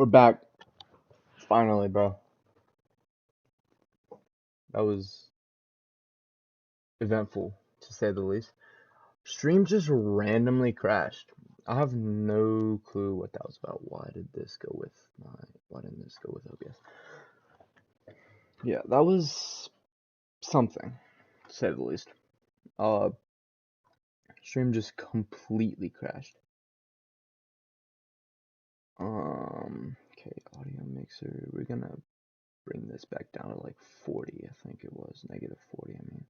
We're back. Finally, bro. That was eventful, to say the least. Stream just randomly crashed. I have no clue what that was about. Why didn't this go with OBS? Yeah, that was something, to say the least. Stream just completely crashed. Okay, audio mixer. We're gonna bring this back down to like 40, I think it was. Negative 40, I mean.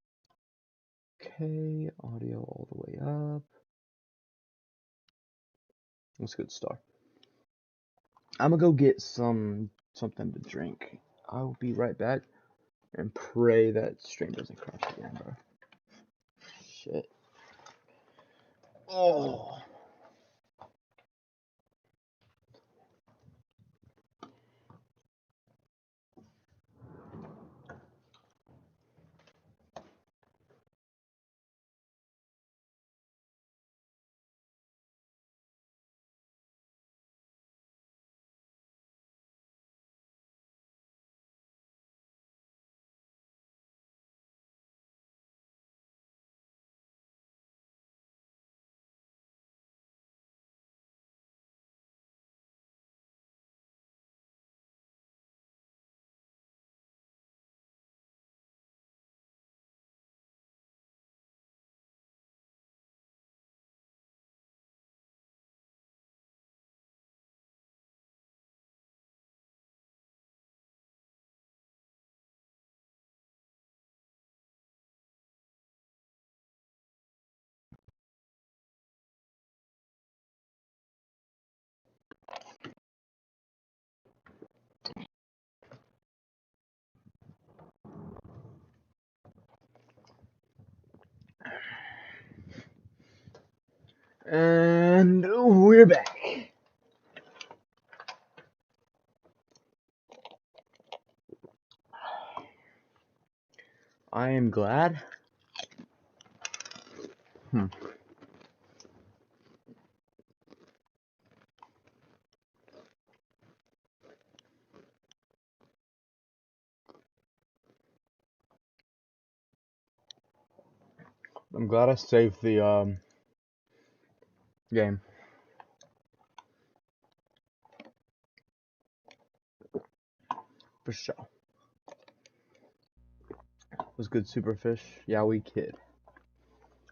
Okay, audio all the way up. Let's go start. I'm gonna go get something to drink. I'll be right back and pray that stream doesn't crash again, bro. Shit. Oh. And we're back. I am glad. I'm glad I saved the game. For sure. Was good, Superfish? Yeah, we kid.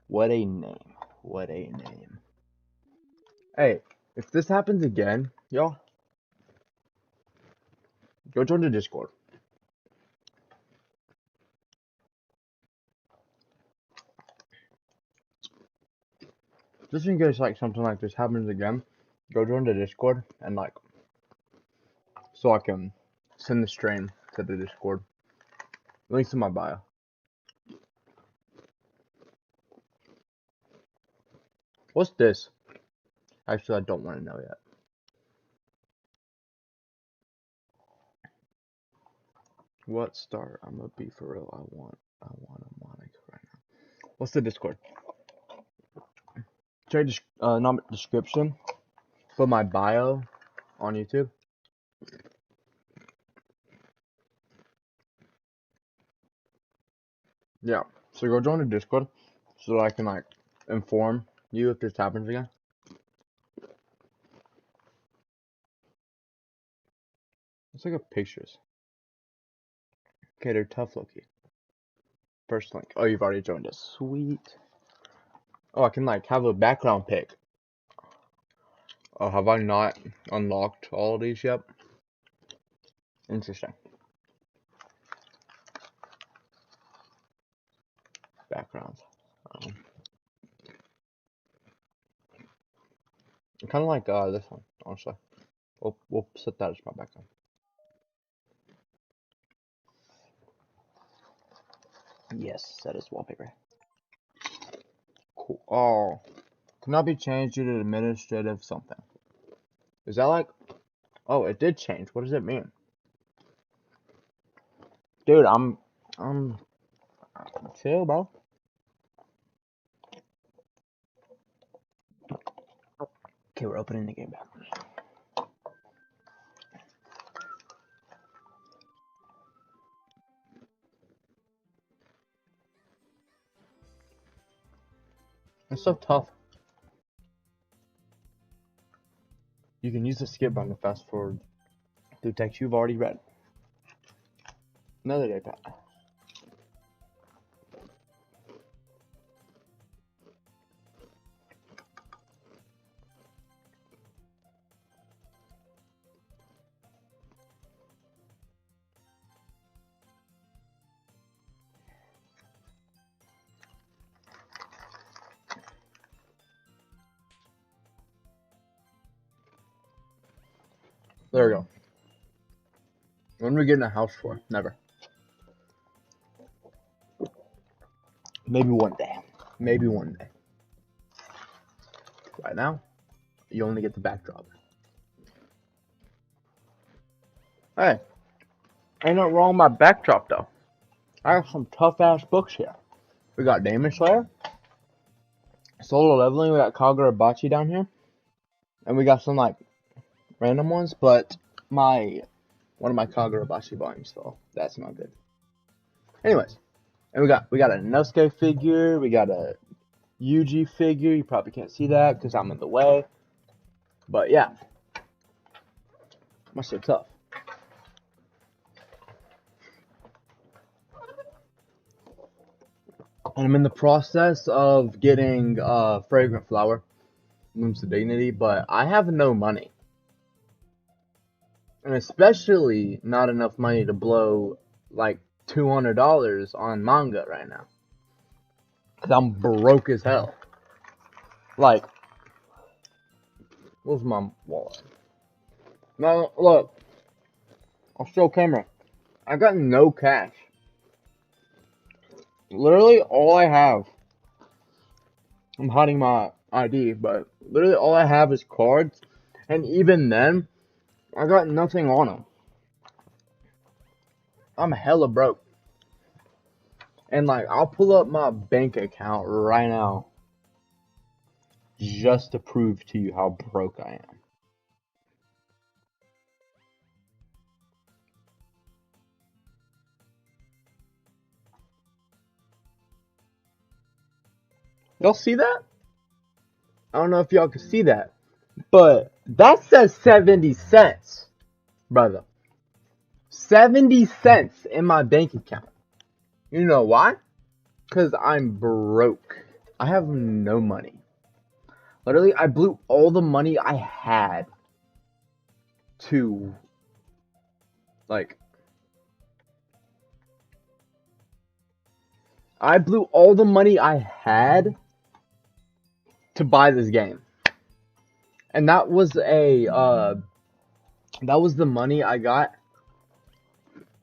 What a name. What a name. Hey, if this happens again, y'all, go join the Discord. Just in case like something like this happens again, go join the Discord and like, so I can send the stream to the Discord. Links in my bio. What's this? Actually, I don't want to know yet. What star? I'm gonna be for real. I want a Monica right now. What's the Discord? Check description for my bio on YouTube. Yeah. So go join the Discord so that I can like inform you if this happens again. Let's look at pictures. Okay, they're tough looking. First link. Oh, you've already joined us. Sweet. Oh, I can like have a background pic. Oh, have I not unlocked all of these yet? Interesting. Backgrounds. Kind of like this one, honestly. We'll set that as my background. Yes, that is wallpaper. Cool. Oh, cannot be changed due to administrative something. Is that like? Oh, it did change. What does it mean? Dude, I'm chill, bro. Okay, we're opening the game back. It's so tough. You can use the skip button to fast forward through text you've already read. Another day, Pat. There we go. When are we getting a house for? Never. Maybe one day. Maybe one day. Right now, you only get the backdrop. Hey, ain't nothing wrong with my backdrop though. I have some tough ass books here. We got Demon Slayer, Solo Leveling, we got Kagurabachi down here, and we got some like random ones, but one of my Kagurabachi volumes fell. That's not good. Anyways, and we got a Nosuke figure, we got a Yuji figure. You probably can't see that because I'm in the way. But yeah, must be tough. And I'm in the process of getting Fragrant Flower, Blooms of Dignity, but I have no money. And especially not enough money to blow like $200 on manga right now. Because I'm broke as hell. Like, where's my wallet? Now, look. I'll show camera. I got no cash. Literally all I have. I'm hiding my ID, but literally all I have is cards. And even then, I got nothing on them. I'm hella broke. And like, I'll pull up my bank account right now. Just to prove to you how broke I am. Y'all see that? I don't know if y'all can see that. But that says 70 cents. Brother. 70 cents in my bank account. You know why? Because I'm broke. I have no money. Literally, I blew all the money I had to, like, I blew all the money I had to buy this game. And that was that was the money I got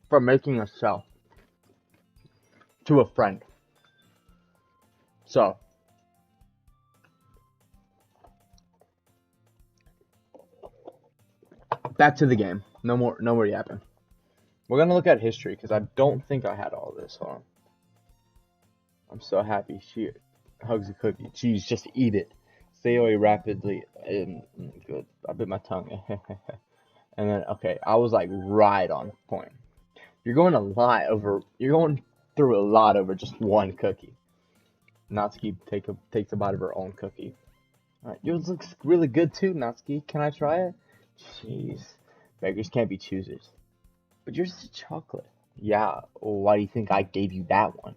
from making a sell to a friend. So, back to the game. No more yapping. We're gonna look at history because I don't think I had all this. Hold on. I'm so happy. She hugs a cookie. Jeez, just eat it. Stay away rapidly. And good. I bit my tongue. And then okay, I was like right on point. You're going through a lot over just one cookie. Natsuki takes a bite of her own cookie. Alright, yours looks really good too, Natsuki. Can I try it? Jeez. Beggars can't be choosers. But yours is chocolate. Yeah, well, why do you think I gave you that one?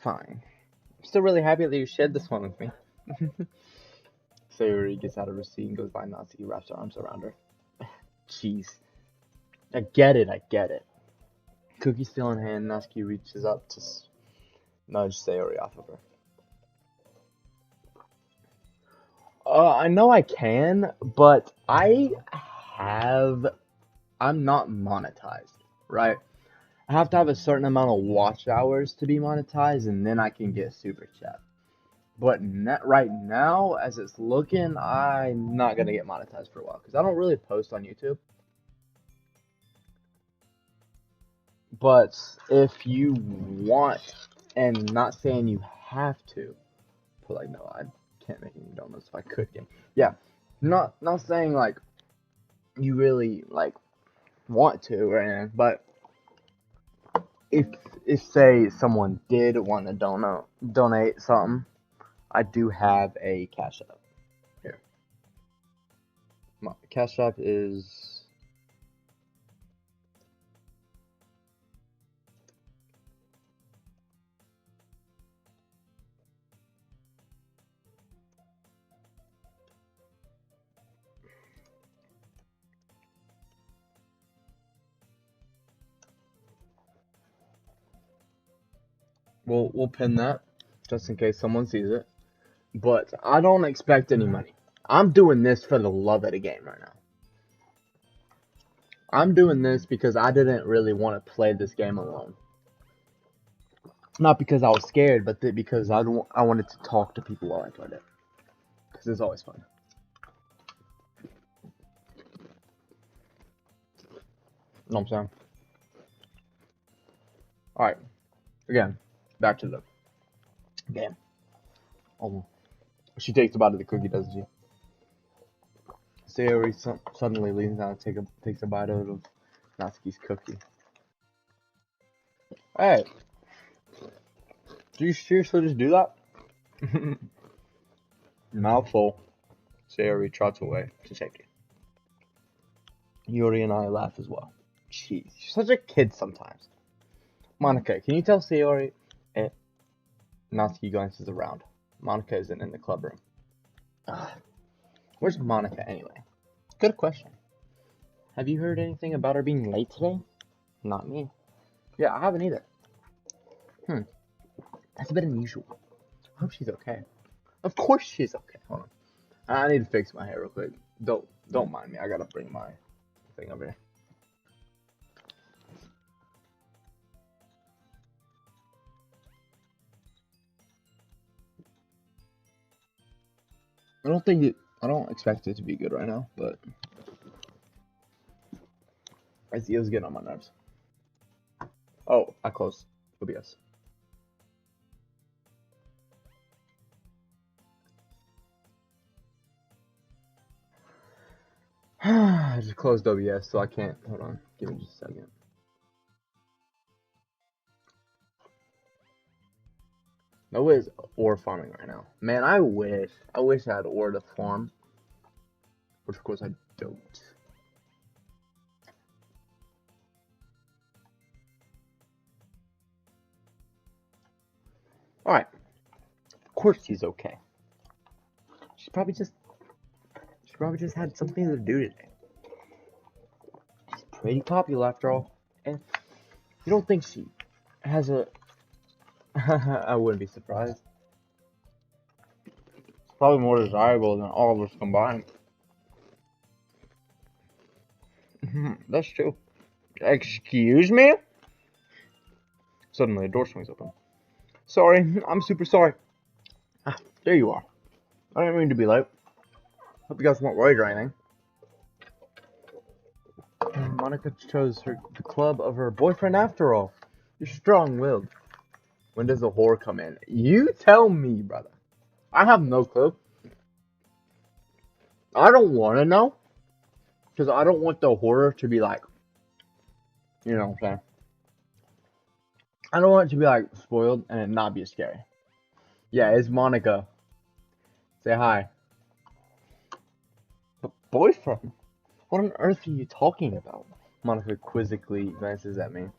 Fine. I'm still really happy that you shared this one with me. Sayori gets out of her seat and goes by Natsuki, wraps her arms around her. Jeez. I get it. Cookie still in hand, Natsuki reaches up to nudge Sayori off of her. I know I can, but I'm not monetized, right? I have to have a certain amount of watch hours to be monetized, and then I can get super chat. But right now, as it's looking, I'm not gonna get monetized for a while because I don't really post on YouTube. But if you want, and not saying you have to, but like no, I can't make any donuts if I could. Yeah, not saying like you really like want to or anything, but if say someone did want to donate something, I do have a Cash App. Here. My Cash App is... We'll pin that just in case someone sees it. But I don't expect any money. I'm doing this for the love of the game right now. I'm doing this because I didn't really want to play this game alone. Not because I was scared, but because I wanted to talk to people while I played it. Because it's always fun. You know what I'm saying? Alright. Again, back to the game. Oh, she takes a bite of the cookie, doesn't she? Sayori suddenly leans down and takes a bite out of Natsuki's cookie. Hey! Do you seriously just do that? Mouthful. Sayori trots away to safety. Yuri and I laugh as well. Jeez, she's such a kid sometimes. Monica, can you tell Sayori? Natsuki glances around. Monica isn't in the club room. Where's Monica anyway? Good question. Have you heard anything about her being late today? Not me. Yeah, I haven't either. That's a bit unusual. I hope she's okay. Of course she's okay. Hold on. I need to fix my hair real quick. Don't mind me. I gotta bring my thing over here. I don't expect it to be good right now, but it's getting on my nerves. Oh, I closed OBS. I just closed OBS, so I can't. Hold on. Give me just a second. Nobody's ore farming right now. Man, I wish I had ore to farm. Which of course I don't. Alright. Of course she's okay. She probably just had something to do today. She's pretty popular after all. And you don't think she has a I wouldn't be surprised. It's probably more desirable than all of us combined. That's true. Excuse me? Suddenly a door swings open. Sorry, I'm super sorry. There you are. I didn't mean to be late. Hope you guys weren't worried or anything. Monica chose the club of her boyfriend after all. You're strong-willed. When does the whore come in? You tell me, brother. I have no clue. I don't want to know. Because I don't want the horror to be like, you know what I'm saying? I don't want it to be like spoiled and it not be scary. Yeah, it's Monica. Say hi. But boyfriend? What on earth are you talking about? Monica quizzically glances at me.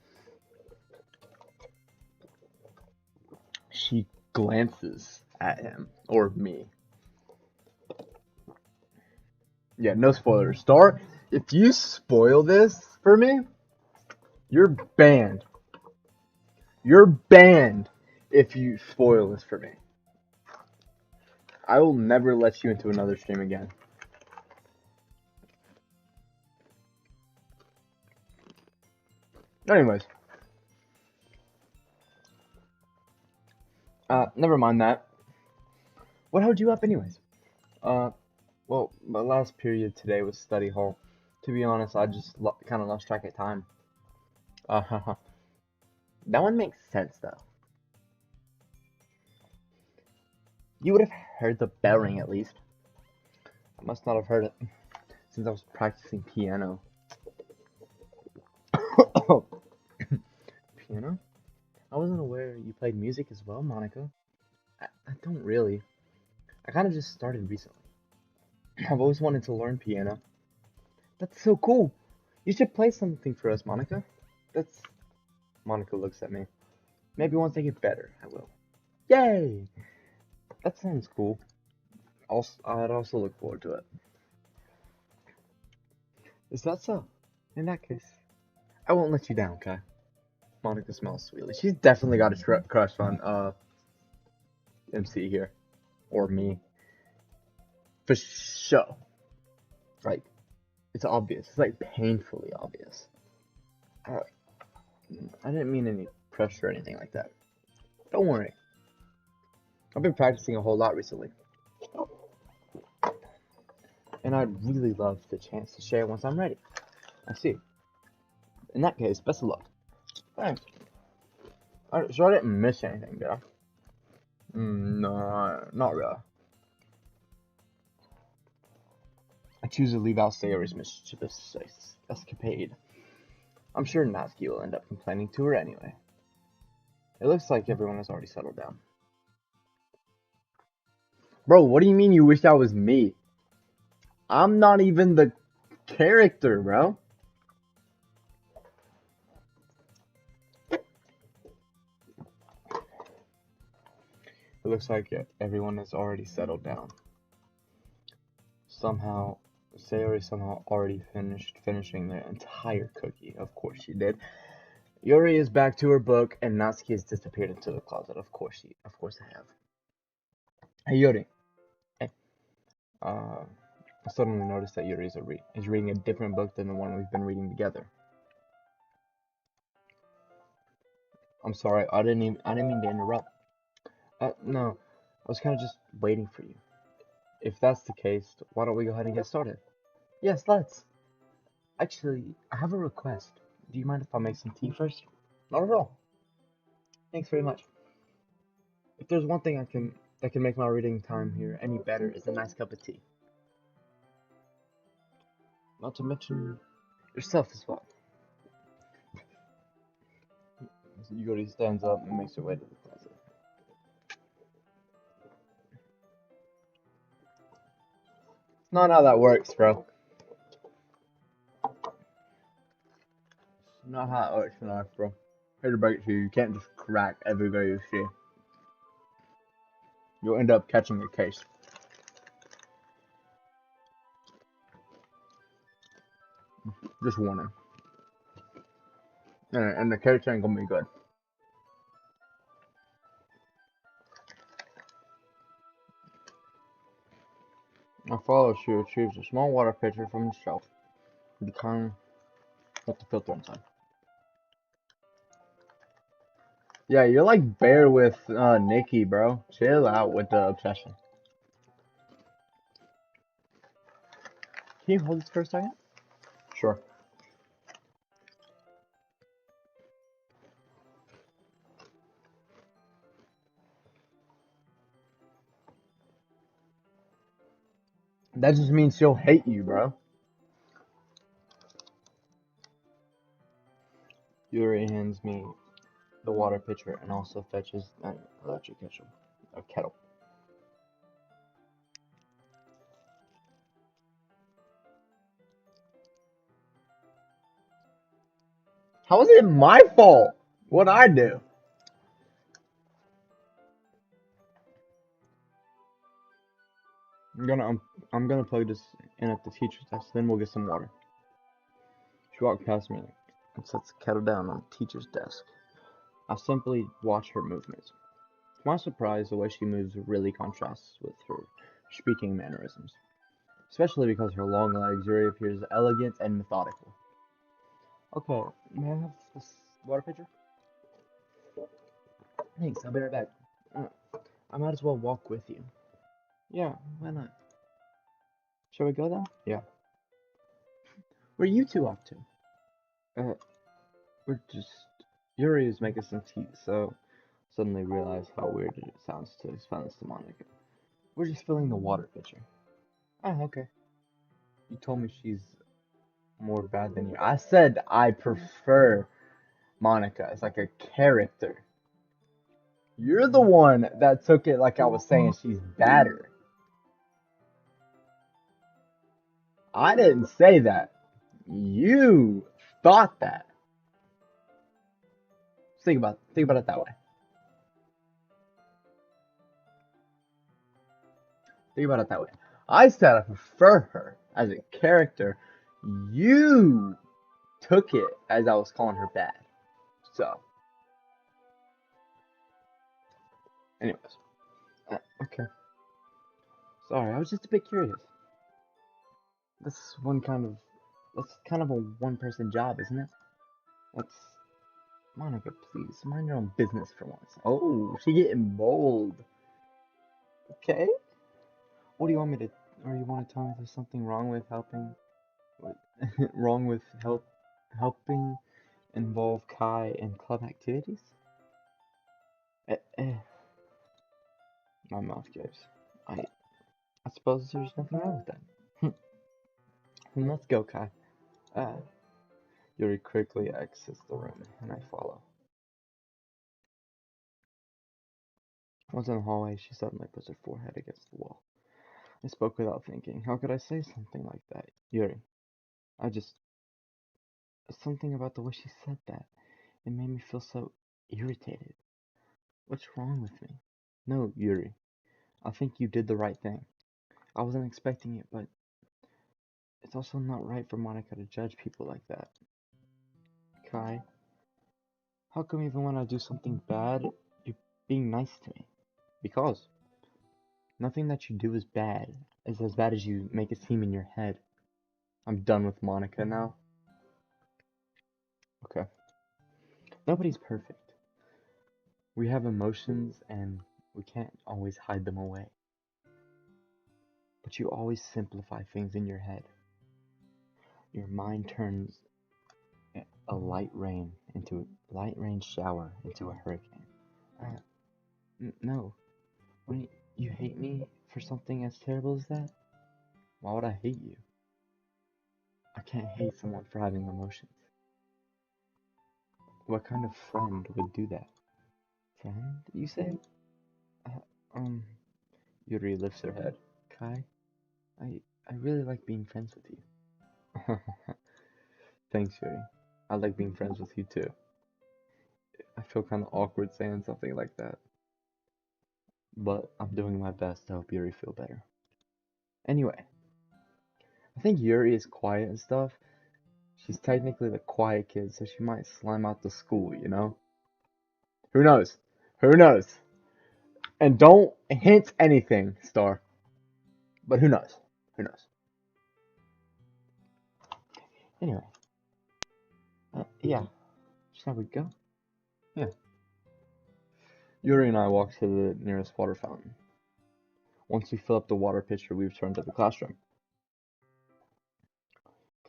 She glances at him. Or me. Yeah, no spoilers. Star, if you spoil this for me, you're banned. You're banned if you spoil this for me. I will never let you into another stream again. Anyways. Never mind that. What held you up anyways? Well, my last period today was study hall. To be honest, I just kind of lost track of time. That one makes sense, though. You would have heard the bell ring, at least. I must not have heard it, since I was practicing piano. Piano? I wasn't aware you played music as well, Monica. I don't really. I kind of just started recently. I've always wanted to learn piano. That's so cool. You should play something for us, Monica. That's... Monica looks at me. Maybe once I get better, I will. Yay! That sounds cool. I'd also look forward to it. Is that so? In that case, I won't let you down, Kai. Monica smells sweetly. She's definitely got a crush on MC here, or me, for sure. Like, it's obvious. It's like painfully obvious. I didn't mean any pressure or anything like that. Don't worry. I've been practicing a whole lot recently. And I'd really love the chance to share once I'm ready. I see. In that case, best of luck. Thanks. So I didn't miss anything, did I? No, not really. I choose to leave out Sayori's mischievous escapade. I'm sure Natsuki will end up complaining to her anyway. It looks like everyone has already settled down. Bro, what do you mean you wish that was me? I'm not even the character, bro. It looks like everyone has already settled down. Sayori somehow already finishing their entire cookie. Of course she did. Yuri is back to her book, and Natsuki has disappeared into the closet. Of course I have. Hey Yuri. Hey. I suddenly noticed that Yuri is reading a different book than the one we've been reading together. I'm sorry, I didn't mean to interrupt. No, I was kind of just waiting for you. If that's the case, why don't we go ahead and get started? Yes, let's. Actually, I have a request. Do you mind if I make some tea first? Not at all. Thanks very much. If there's one thing that can make my reading time here any better, is a nice cup of tea. Not to mention yourself as well. Yuri stands up and makes her way to the closet. It's not how that works, bro. It's not how it works in life, bro. Here to break it to you, you can't just crack everybody you see. You'll end up catching a case. Just warning. And the case ain't gonna be good. I follow she retrieves a small water pitcher from the shelf, the kind with the filter inside. Yeah, you're like Bear with Nikki, bro. Chill out with the obsession. Can you hold this for a second? Sure. That just means she'll hate you, bro. Yuri hands me the water pitcher and also fetches an electric kettle. How is it my fault? What'd I do? I'm gonna plug this in at the teacher's desk, then we'll get some water. She walked past me and sets the kettle down on the teacher's desk. I simply watch her movements. To my surprise, the way she moves really contrasts with her speaking mannerisms. Especially because her long legs, Yuri appears elegant and methodical. Okay, may I have this water pitcher? Thanks, I'll be right back. I might as well walk with you. Yeah, why not? Shall we go then? Yeah. Where are you two off to? We're just... Yuri is making some tea, so suddenly realize how weird it sounds to explain this to Monica. We're just filling the water pitcher. Oh, okay. You told me she's more bad than you. I said I prefer Monica as like a character. You're the one that took it like I was saying she's badder. I didn't say that. You thought that. Think about it that way. Think about it that way. I said I prefer her as a character. You took it as I was calling her bad. So, anyways, okay. Sorry, I was just a bit curious. This one kind of That's kind of a one-person job, isn't it? That's Monica, please mind your own business for once. Oh, she getting bold. Okay. What do you want me to? Or you want to tell me there's something wrong with helping? With, wrong with helping involve Kai in club activities? Eh, eh. My mouth gives. I suppose there's nothing wrong with that. Then let's go, Kai. Uh, Yuri quickly exits the room, and I follow. Once in the hallway, she suddenly puts her forehead against the wall. I spoke without thinking. How could I say something like that? Yuri, I just... Something about the way she said that. It made me feel so irritated. What's wrong with me? No, Yuri. I think you did the right thing. I wasn't expecting it, but it's also not right for Monica to judge people like that. Kai, how come even when I do something bad, you're being nice to me? Because nothing that you do is bad, is as bad as you make it seem in your head. I'm done with Monica now. Okay. Nobody's perfect. We have emotions and we can't always hide them away. But you always simplify things in your head. Your mind turns a light rain shower into a hurricane. No. When you hate me for something as terrible as that, why would I hate you? I can't hate someone for having emotions. What kind of friend would do that? Friend, you say? Uh, um, Yuri lifts her head. Kai, I really like being friends with you. Thanks, Yuri. I like being friends with you too. I feel kind of awkward saying something like that, but I'm doing my best to help Yuri feel better. Anyway, I think Yuri is quiet and stuff. She's technically the quiet kid, so she might slime out the school, you know? Who knows? Who knows? And don't hint anything, Star. But who knows? Who knows? Anyway, yeah. Shall we go? Yeah. Yuri and I walk to the nearest water fountain. Once we fill up the water pitcher, we return to the classroom.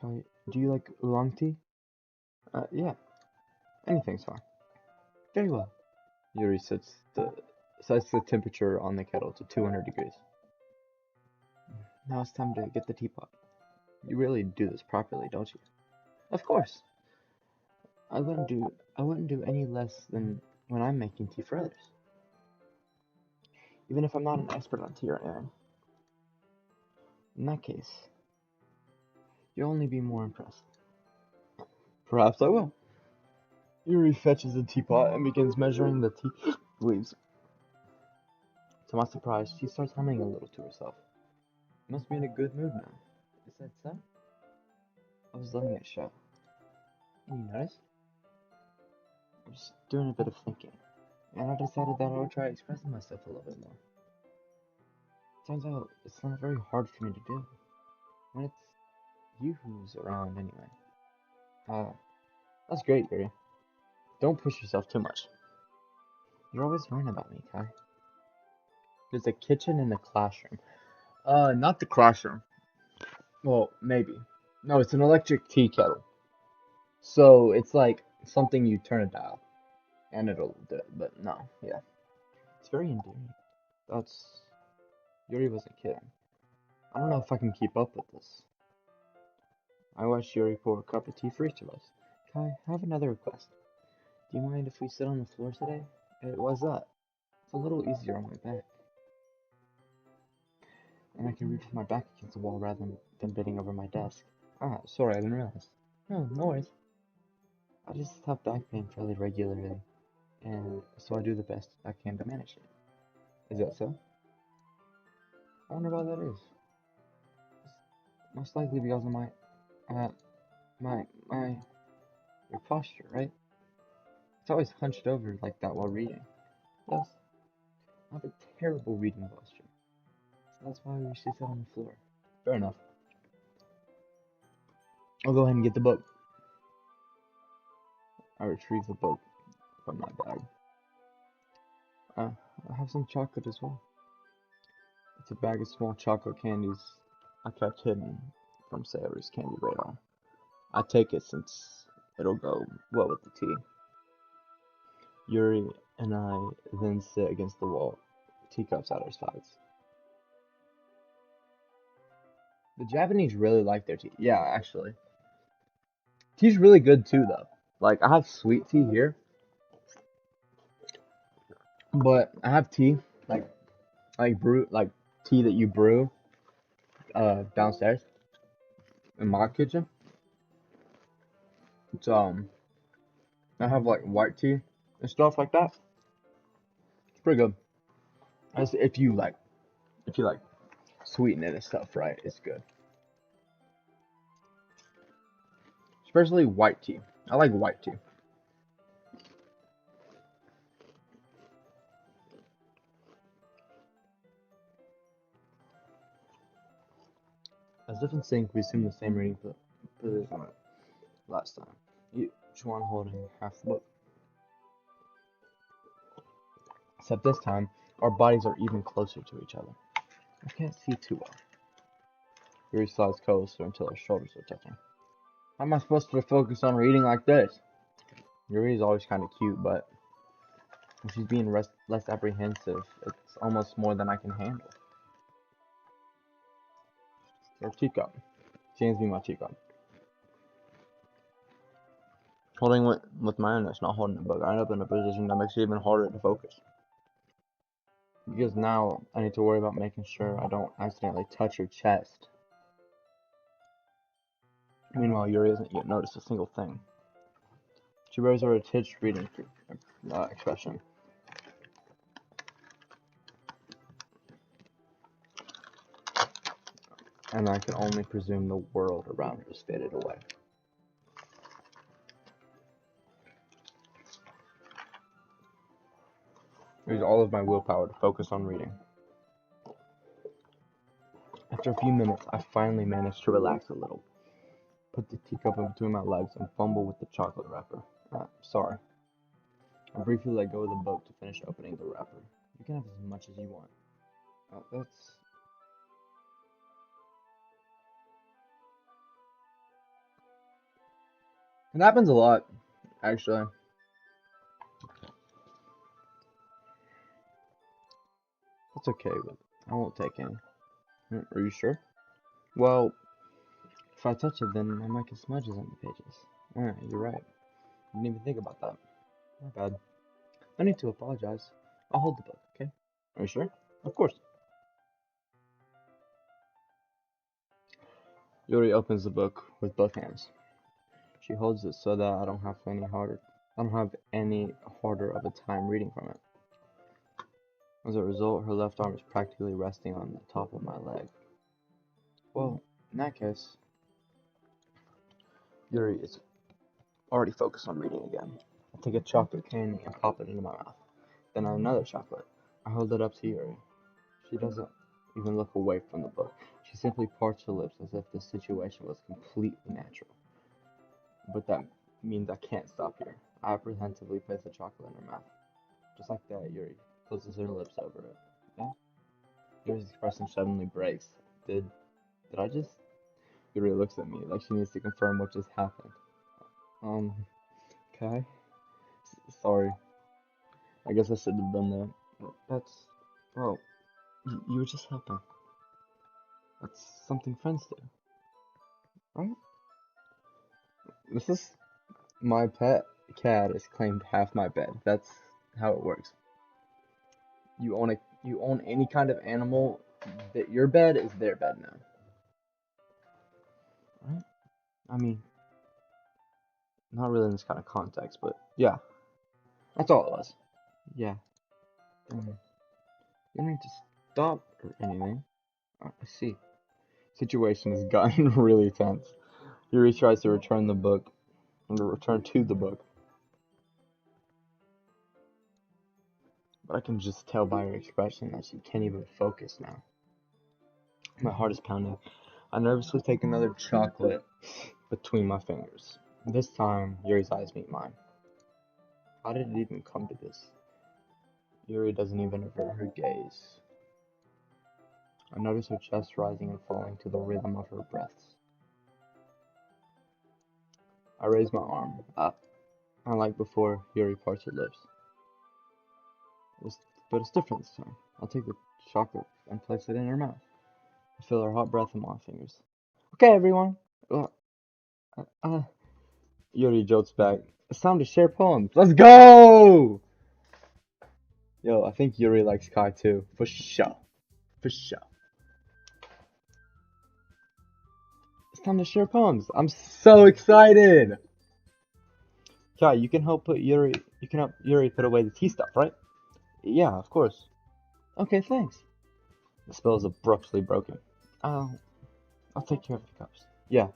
Kai, do you like oolong tea? Yeah. Anything's fine. Very well. Yuri sets the temperature on the kettle to 200 degrees. Now it's time to get the teapot. You really do this properly, don't you? Of course. I wouldn't do any less than when I'm making tea for others. Even if I'm not an expert on tea or anything. In that case, you'll only be more impressed. Perhaps I will. Yuri fetches a teapot and begins measuring the tea leaves. To my surprise, she starts humming a little to herself. Must be in a good mood now. Is that so? I was letting it show. And you notice? I was doing a bit of thinking, and I decided that I would try expressing myself a little bit more. Turns out it's not very hard for me to do, when it's you who's around anyway. Uh, that's great, Yuri. Don't push yourself too much. You're always worrying about me, Kai. There's a kitchen in the classroom. Not the classroom. Well, maybe. No, it's an electric tea kettle. So it's like something you turn a dial, and it'll do it, but no, yeah. It's very endearing. That's... Yuri wasn't kidding. I don't know if I can keep up with this. I watched Yuri pour a cup of tea for each of us. Kai, I have another request. Do you mind if we sit on the floor today? Why's that? It's a little easier on my back. And I can reach my back against the wall rather than them bending over my desk. Ah, sorry, I didn't realize. No, no worries. I just have back pain fairly regularly, and so I do the best I can to manage it. Is that so? I wonder why that is. It's most likely because of uh, my your posture, right? It's always hunched over like that while reading. Yes, I have a terrible reading posture, so that's why we usually sit on the floor. Fair enough. I'll go ahead and get the book. I retrieve the book from my bag. I have some chocolate as well. It's a bag of small chocolate candies I kept hidden from Sayori's candy radar. I take it since it'll go well with the tea. Yuri and I then sit against the wall, teacups at our sides. The Japanese really like their tea. Yeah, actually. Tea's really good too, though. Like, I have sweet tea here, but I have tea, like, like tea that you brew, downstairs in my kitchen. It's, I have, like, white tea and stuff like that. It's pretty good. As if you like sweeten it and stuff, right? It's good. Especially white tea. I like white tea. As if in sync, we assume the same reading position last time. Each one holding half the book. Except this time, our bodies are even closer to each other. I can't see too well. Yuri slides closer until our shoulders are touching. How am I supposed to focus on reading like this? Yuri is always kind of cute, but when she's being less apprehensive, it's almost more than I can handle. Her teacup. She hands me my teacup. Holding with my index, not holding the book, I end up in a position that makes it even harder to focus. Because now I need to worry about making sure I don't accidentally touch her chest. Meanwhile, Yuri hasn't yet noticed a single thing. She wears her attached reading expression. And I can only presume the world around her has faded away. I use all of my willpower to focus on reading. After a few minutes, I finally manage to relax a little. Put the teacup in between my legs and fumble with the chocolate wrapper. Sorry. I briefly let go of the book to finish opening the wrapper. You can have as much as you want. That's... It happens a lot, actually. That's okay, but I won't take any. Are you sure? Well, if I touch it, then I might get smudges on the pages. Alright, you're right. Didn't even think about that. My bad. No need to apologize. I'll hold the book, okay? Are you sure? Of course. Yuri opens the book with both hands. She holds it so that I don't have any harder of a time reading from it. As a result, her left arm is practically resting on the top of my leg. Well, in that case, Yuri is already focused on reading again. I take a chocolate candy and pop it into my mouth. Then another chocolate. I hold it up to Yuri. She doesn't even look away from the book. She simply parts her lips as if the situation was completely natural. But that means I can't stop here. I apprehensively place the chocolate in her mouth. Just like that, Yuri closes her lips over it. Yeah? Yuri's expression suddenly breaks. Did I just... Yuri looks at me like she needs to confirm what just happened. Okay. Sorry. I guess I should have done that. That's... Well, you were just helping. That's something friends do, right? This is... My pet cat has claimed half my bed. That's how it works. You own any kind of animal, that your bed is their bed now. right? I mean, not really in this kind of context, but yeah, that's all it was. Yeah. You don't need to stop or anything. I see. Situation has gotten really tense. Yuri tries to return the book, and to return to the book, but I can just tell by her expression that she can't even focus now. My heart is pounding. I nervously take another chocolate between my fingers. This time, Yuri's eyes meet mine. How did it even come to this? Yuri doesn't even avert her gaze. I notice her chest rising and falling to the rhythm of her breaths. I raise my arm up, and like before, Yuri parts her lips. It's, but it's different this time. I'll take the chocolate and place it in her mouth. I feel her hot breath on my fingers. Okay, everyone. Uh, uh, Yuri jolts back. It's time to share poems. Let's go! Yo, I think Yuri likes Kai too. For sure. For sure. It's time to share poems. I'm so excited! Kai, you can help Yuri put away the tea stuff, right? Yeah, of course. Okay, thanks. The spell is abruptly broken. I'll take care of the cups. Yeah.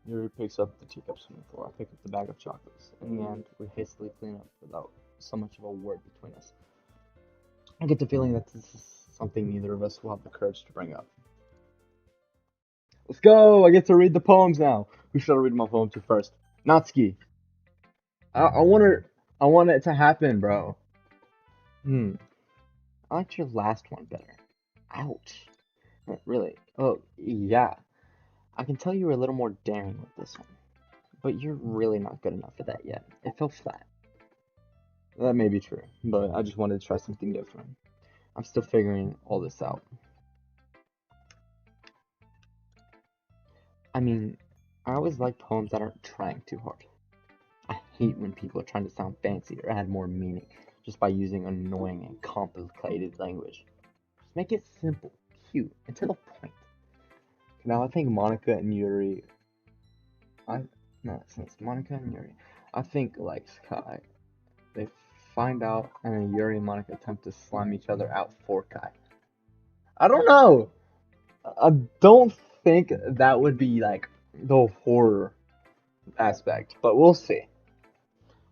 Yuri picks up the teacups from the floor. I pick up the bag of chocolates. In the end, we hastily clean up without so much of a word between us. I get the feeling that this is something neither of us will have the courage to bring up. Let's go! I get to read the poems now. Who should I read my poem to first? Natsuki. I want it to happen, bro. I liked your last one better. Ouch. Really? Oh, yeah. I can tell you were a little more daring with this one. But you're really not good enough for that yet. It fell flat. That may be true, but I just wanted to try something different. I'm still figuring all this out. I mean, I always like poems that aren't trying too hard. I hate when people are trying to sound fancy or add more meaning just by using annoying and complicated language. Just make it simple, cute, and to the point. Now I think Monica and Yuri. I no, since Monica and Yuri, I think like Sky. They find out, and then Yuri and Monica attempt to slime each other out for Kai. I don't know. I don't think that would be like the horror aspect, but we'll see.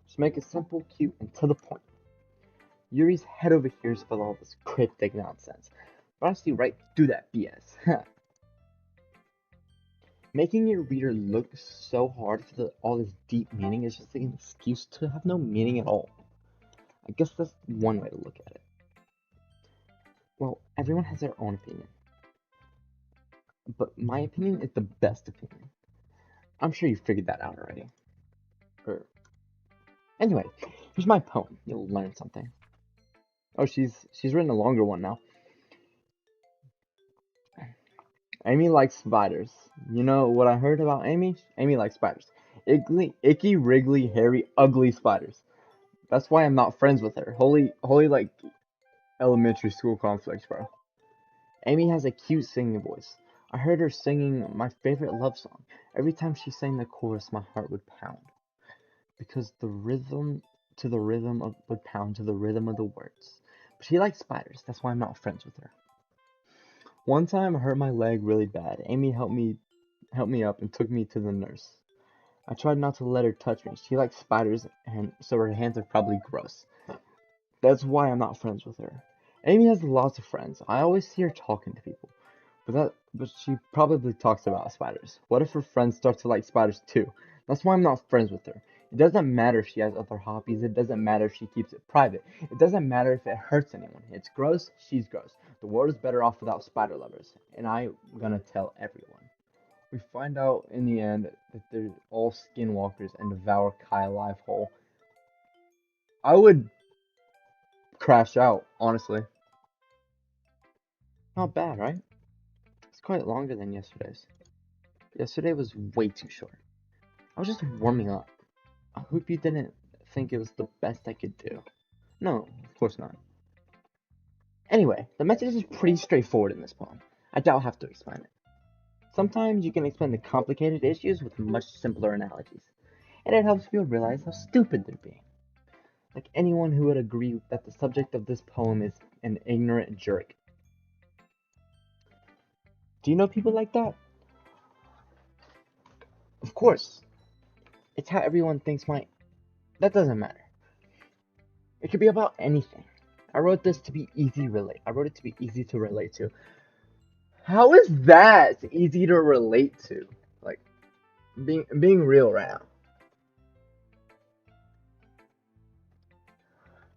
Just make it simple, cute, and to the point. Yuri's head over heels for all this cryptic nonsense. But honestly, right through that BS. Making your reader look so hard for all this deep meaning is just an excuse to have no meaning at all. I guess that's one way to look at it. Well, everyone has their own opinion. But my opinion is the best opinion. I'm sure you figured that out already. Anyway, here's my poem. You'll learn something. Oh, she's written a longer one now. Amy likes spiders. You know what I heard about Amy? Amy likes spiders. Icky, wriggly, hairy, ugly spiders. That's why I'm not friends with her. Holy, like elementary school conflicts, bro. Amy has a cute singing voice. I heard her singing my favorite love song. Every time she sang the chorus, my heart would pound. Because the rhythm would pound to the rhythm of the words. But she likes spiders. That's why I'm not friends with her. One time I hurt my leg really bad. Amy helped me up and took me to the nurse. I tried not to let her touch me. She likes spiders, and so her hands are probably gross. That's why I'm not friends with her. Amy has lots of friends. I always see her talking to people. But she probably talks about spiders. What if her friends start to like spiders too? That's why I'm not friends with her. It doesn't matter if she has other hobbies. It doesn't matter if she keeps it private. It doesn't matter if it hurts anyone. It's gross. She's gross. The world is better off without spider lovers. And I'm gonna tell everyone. We find out in the end that they're all skinwalkers and devour Kai alive whole. I would crash out, honestly. Not bad, right? It's quite longer than yesterday's. Yesterday was way too short. I was just warming up. I hope you didn't think it was the best I could do. No, of course not. Anyway, the message is pretty straightforward in this poem. I doubt I'll have to explain it. Sometimes you can explain the complicated issues with much simpler analogies, and it helps people realize how stupid they're being. Like anyone who would agree that the subject of this poem is an ignorant jerk. Do you know people like that? Of course. It's how everyone thinks might. That doesn't matter. It could be about anything. I wrote this to be easy relate. I wrote it to be easy to relate to. How is that easy to relate to? Like being real right now.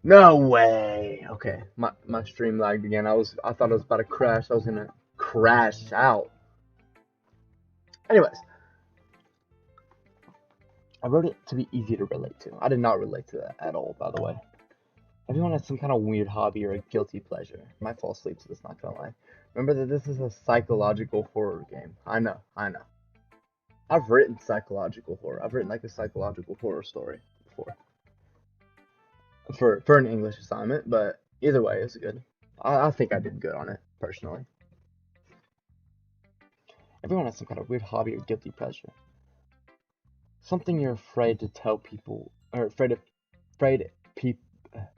No way. Okay, my stream lagged again. I thought I was about to crash. I was gonna crash out. Anyways, I wrote it to be easy to relate to. I did not relate to that at all, by the way. Everyone has some kind of weird hobby or a guilty pleasure. I might fall asleep to this, not gonna lie. Remember that this is a psychological horror game. I know. I've written psychological horror. I've written like a psychological horror story before. For an English assignment, but either way, it's good. I think I did good on it, personally. Everyone has some kind of weird hobby or guilty pleasure. Something you're afraid to tell people, or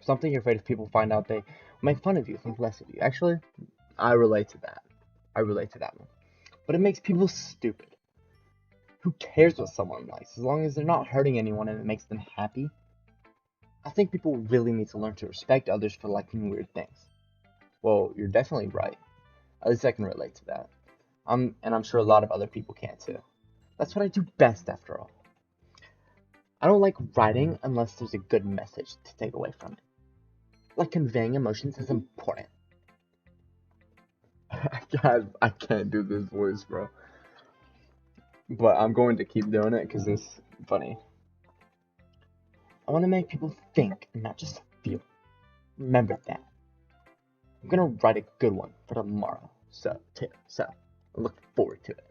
something you're afraid if people find out they make fun of you, think less of you. Actually, I relate to that. I relate to that one. But it makes people stupid. Who cares what someone likes, as long as they're not hurting anyone and it makes them happy? I think people really need to learn to respect others for liking weird things. Well, you're definitely right. At least I can relate to that. And I'm sure a lot of other people can too. That's what I do best, after all. I don't like writing unless there's a good message to take away from it. Like conveying emotions is important. I can't do this voice, bro. But I'm going to keep doing it because it's funny. I want to make people think and not just feel. Remember that. I'm gonna write a good one for tomorrow. So I look forward to it.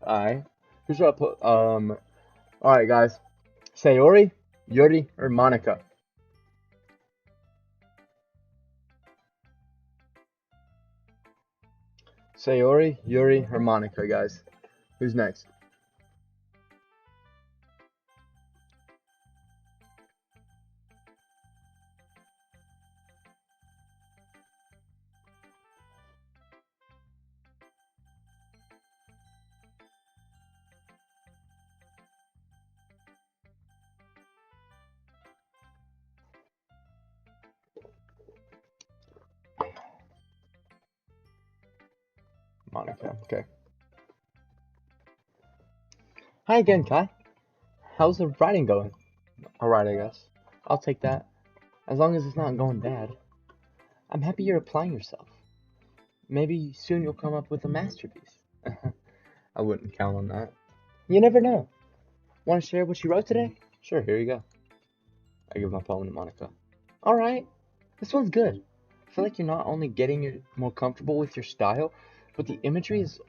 Alright. Who should I put? Alright, guys. Sayori, Yuri, or Monica? Sayori, Yuri, or Monica, guys. Who's next? Monica, okay. Hi again, Kai. How's the writing going? Alright, I guess. I'll take that. As long as it's not going bad. I'm happy you're applying yourself. Maybe soon you'll come up with a masterpiece. I wouldn't count on that. You never know. Want to share what you wrote today? Sure, here you go. I give my poem to Monica. Alright, this one's good. I feel like you're not only getting more comfortable with your style, but the imagery is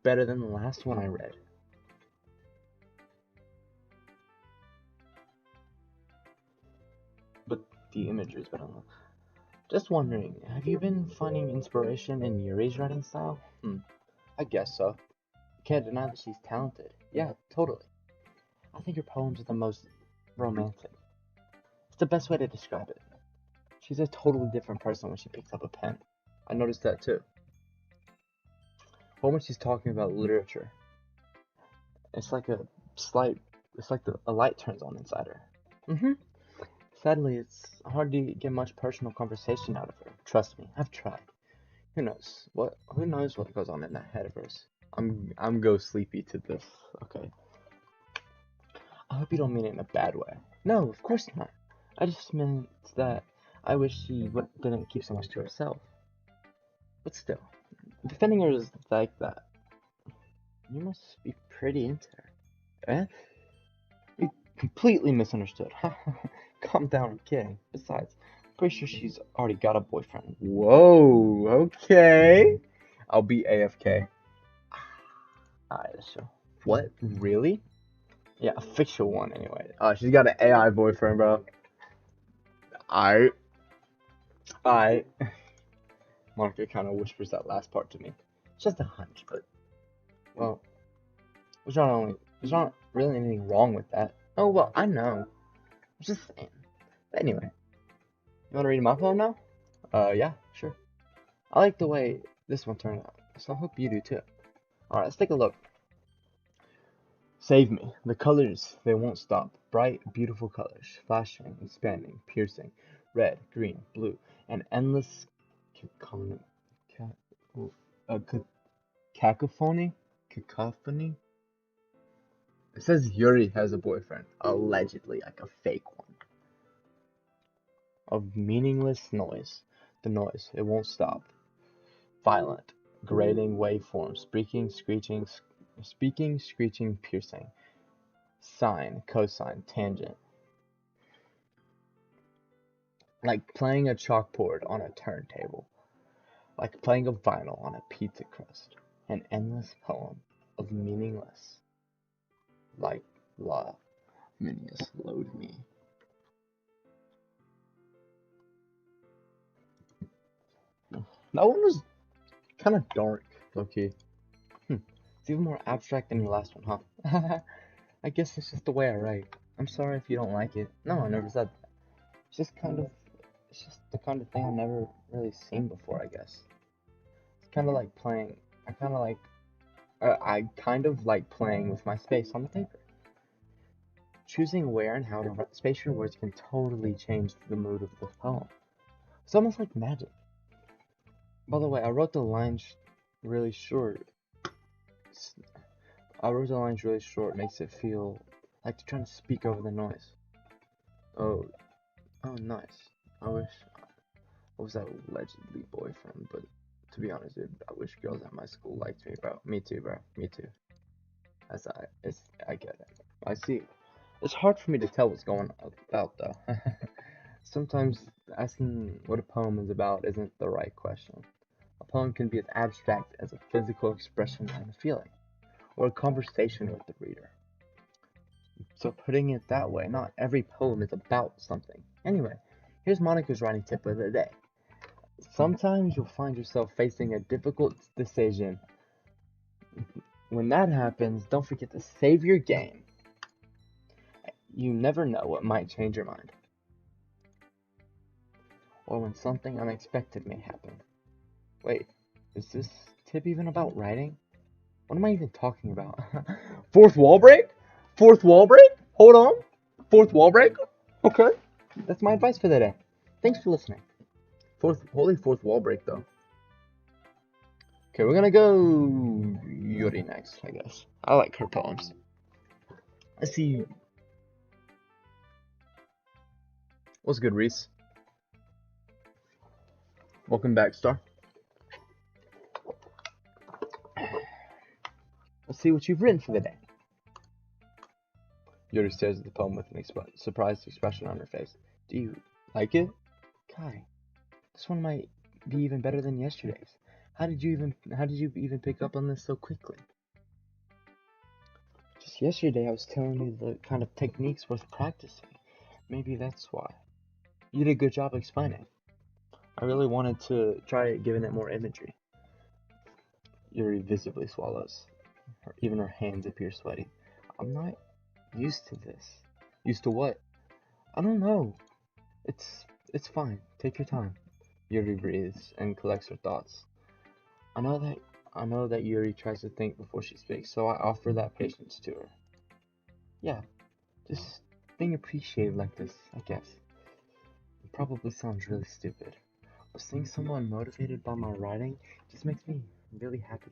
better than the last one I read. But the imagery is better than Just wondering, have you been finding inspiration in Yuri's writing style? I guess so. Can't deny that she's talented. Yeah, totally. I think her poems are the most romantic. It's the best way to describe it. She's a totally different person when she picks up a pen. I noticed that too. When she's talking about literature, it's like a light turns on inside her. Sadly, it's hard to get much personal conversation out of her. Trust me, I've tried. Who knows what goes on in that head of hers. I'm go sleepy to this. Okay. I hope you don't mean it in a bad way. No, of course not. I just meant that I wish she didn't keep so much to herself. But still, defending her is like that. You must be pretty into her. Eh? You completely misunderstood. Calm down, I'm kidding. Besides, I'm pretty sure she's already got a boyfriend. Whoa, okay. I'll be AFK. Alright, so. What? Really? Yeah, a fictional one anyway. She's got an AI boyfriend, bro. Alright. Monica kind of whispers that last part to me. It's just a hunch, but, well, there's not really anything wrong with that. Oh, well, I know. I'm just saying. But anyway, you want to read my poem now? Yeah, sure. I like the way this one turned out, so I hope you do too. Alright, let's take a look. Save me. The colors, they won't stop. Bright, beautiful colors, flashing, expanding, piercing. Red, green, blue, an endless cacon- ca- uh, ca- cacophony? Cacophony? It says Yuri has a boyfriend, allegedly, like a fake one. Of meaningless noise. The noise, it won't stop. Violent, grating waveforms, speaking, screeching, piercing. Sine, cosine, tangent. Like playing a chalkboard on a turntable. Like playing a vinyl on a pizza crust. An endless poem of meaningless. Like love. Meaningless, load me. That one was kind of dark, low-key. It's even more abstract than your last one, huh? I guess it's just the way I write. I'm sorry if you don't like it. No, I never said that. It's just it's just the kind of thing I've never really seen before, I guess. It's kind of like playing, I kind of like playing with my space on the paper. Choosing where and how to space your words can totally change the mood of the poem. It's almost like magic. By the way, I wrote the lines really short. Makes it feel like they're trying to speak over the noise. Oh, oh, nice. I was that allegedly boyfriend, but to be honest, dude, I wish girls at my school liked me, bro. Me too, bro. Me too. I get it. I see. It's hard for me to tell what's going about, though. Sometimes asking what a poem is about isn't the right question. A poem can be as abstract as a physical expression of a feeling, or a conversation with the reader. So putting it that way, not every poem is about something. Anyway, here's Monica's writing tip of the day. Sometimes you'll find yourself facing a difficult decision. When that happens, don't forget to save your game. You never know what might change your mind. Or when something unexpected may happen. Wait, is this tip even about writing? What am I even talking about? Fourth wall break? Fourth wall break? Hold on. Fourth wall break? Okay. That's my advice for the day. Thanks for listening. Holy fourth wall break, though. Okay, we're gonna go Yuri next, I guess. I like her poems. Let's see. What's good, Reese? Welcome back, Star. Let's see what you've written for the day. Yuri stares at the poem with an surprised expression on her face. Do you like it? Kai, this one might be even better than yesterday's. How did you even pick up on this so quickly? Just yesterday I was telling you the kind of techniques worth practicing. Maybe that's why. You did a good job explaining. I really wanted to try giving it more imagery. Yuri visibly swallows. Even her hands appear sweaty. I'm not used to this. Used to what? I don't know. It's fine. Take your time. Yuri breathes and collects her thoughts. I know that Yuri tries to think before she speaks, so I offer that patience to her. Yeah, just being appreciated like this, I guess. It probably sounds really stupid, but seeing someone motivated by my writing just makes me really happy.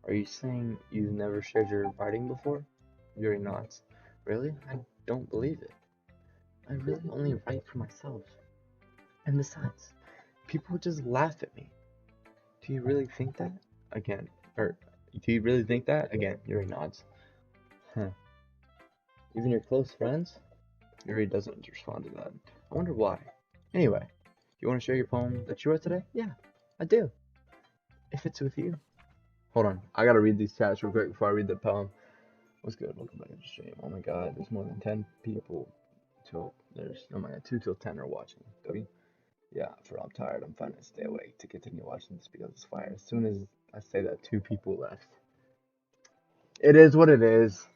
Are you saying you've never shared your writing before? Yuri nods. Really? I don't believe it. I really only write for myself. And besides, people just laugh at me. Do you really think that? Again, or do you really think that? Again, Yuri nods. Huh. Even your close friends? Yuri doesn't respond to that. I wonder why. Anyway, you want to share your poem that you wrote today? Yeah, I do. If it's with you. Hold on, I gotta read these chats real quick before I read the poem. What's good? Welcome back to the stream. Oh my god, there's more than 10 people oh my god, 2 till 10 are watching. Doki? Yeah, I'm tired. I'm fine to stay awake to continue watching this because it's fire. As soon as I say that 2 people left. It is what it is.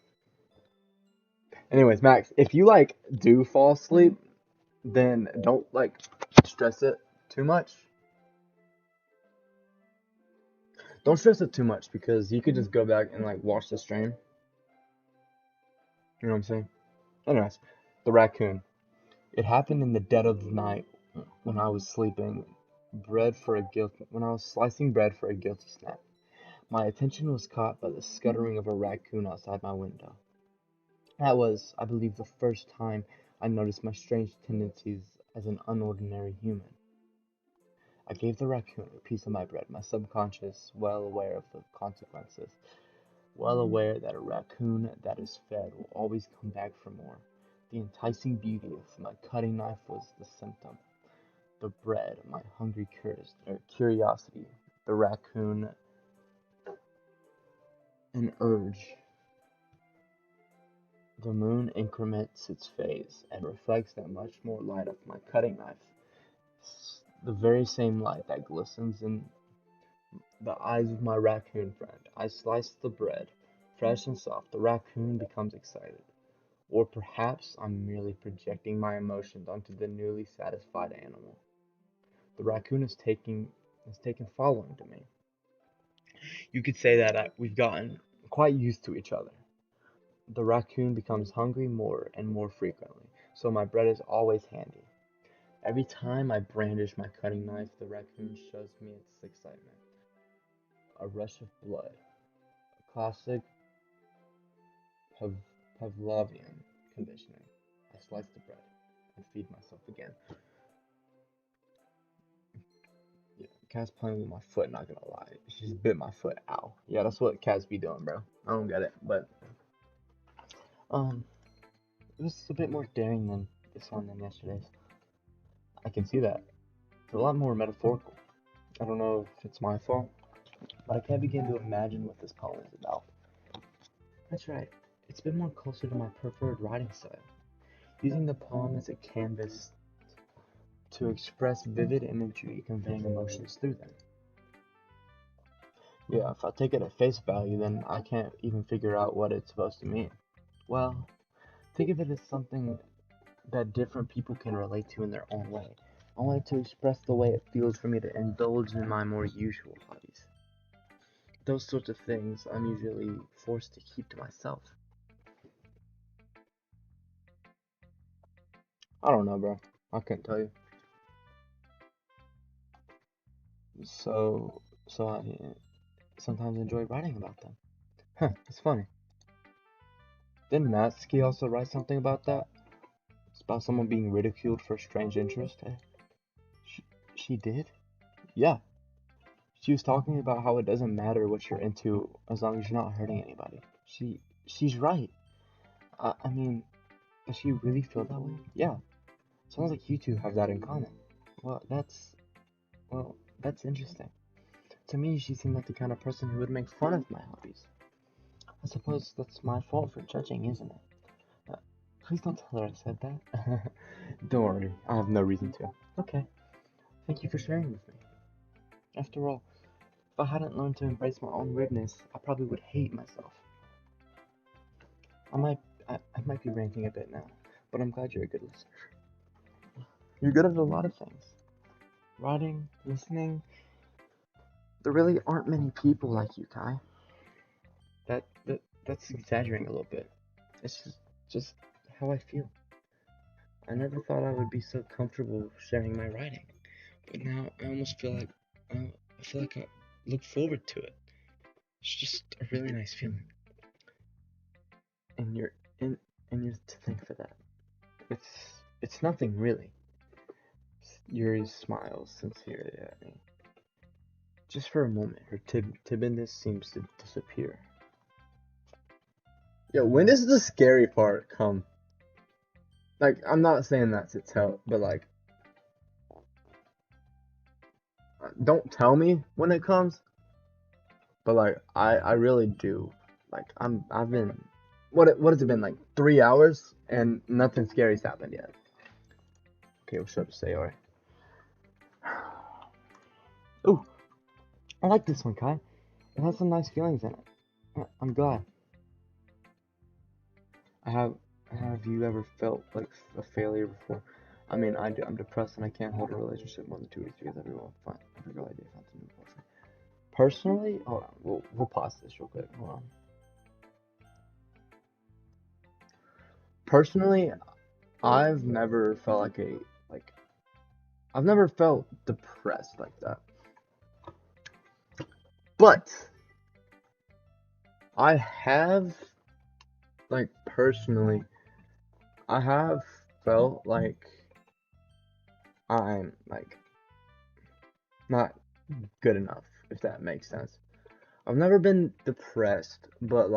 Anyways, Max, if you like do fall asleep, then don't like stress it too much. Don't stress it too much because you could just go back and like watch the stream. You know what I'm saying? Anyways, the raccoon. It happened in the dead of the night when I was sleeping. When I was slicing bread for a guilty snack. My attention was caught by the scuttering of a raccoon outside my window. That was, I believe, the first time I noticed my strange tendencies as an unordinary human. I gave the raccoon a piece of my bread, my subconscious well aware of the consequences, well aware that a raccoon that is fed will always come back for more. The enticing beauty of my cutting knife was the symptom. The bread, my hungry curiosity, the raccoon, an urge. The moon increments its phase and reflects that much more light of my cutting knife. The very same light that glistens in the eyes of my raccoon friend. I slice the bread, fresh and soft. The raccoon becomes excited. Or perhaps I'm merely projecting my emotions onto the newly satisfied animal. The raccoon is taken following to me. You could say that we've gotten quite used to each other. The raccoon becomes hungry more and more frequently, so my bread is always handy. Every time I brandish my cutting knife, the raccoon shows me its excitement. A rush of blood, a classic Pavlovian conditioning. I slice the bread and feed myself again. Yeah, cat's playing with my foot, not gonna lie. She just bit my foot. Ow. Yeah, that's what cats be doing, bro. I don't get it, but um, it was a bit more daring than this one than yesterday's. I can see that. It's a lot more metaphorical. I don't know if it's my fault, but I can't begin to imagine what this poem is about. That's right. It's been more closer to my preferred writing style, using the poem as a canvas to express vivid imagery, conveying emotions through them. Yeah, if I take it at face value, then I can't even figure out what it's supposed to mean. Well, think of it as something that different people can relate to in their own way. I wanted to express the way it feels for me to indulge in my more usual hobbies. Those sorts of things I'm usually forced to keep to myself. I don't know, bro. I couldn't tell you. So I sometimes enjoy writing about them. Huh, it's funny. Didn't Natsuki also write something about that? It's about someone being ridiculed for a strange interest. She, she did? Yeah. She was talking about how it doesn't matter what you're into as long as you're not hurting anybody. She's right. I mean, does she really feel that way? Yeah. Sounds like you two have that in common. Well, well, that's interesting. To me, she seemed like the kind of person who would make fun of my hobbies. I suppose that's my fault for judging, isn't it? Please don't tell her I said that. Don't worry, I have no reason to. Okay, thank you for sharing with me. After all, if I hadn't learned to embrace my own weirdness, I probably would hate myself. I might, I might be ranting a bit now, but I'm glad you're a good listener. You're good at a lot of things. Writing, listening. There really aren't many people like you, Kai. That's exaggerating a little bit. It's just how I feel. I never thought I would be so comfortable sharing my writing, but now I almost feel like I look forward to it. It's just a really nice feeling. And you're to thank for that. It's nothing really. Yuri smiles sincerely at me. Just for a moment, her timidness seems to disappear. Yo, when does the scary part come? Like, I'm not saying that to tell, but like, don't tell me when it comes. But like, I really do. Like, I've been, what has it been, like 3 hours and nothing scary's happened yet. Okay, what's up to say, alright. Ooh, I like this one, Kai. it has some nice feelings in it. I'm glad. Have you ever felt like a failure before? I mean, I do. I'm depressed and I can't hold a relationship more than 2 weeks because everyone every girl I date finds a new boyfriend. Personally, hold on, we'll pause this real quick. Hold on. Personally, I've never felt I've never felt depressed like that. But I have, personally, I have felt like I'm not good enough, if that makes sense. I've never been depressed, but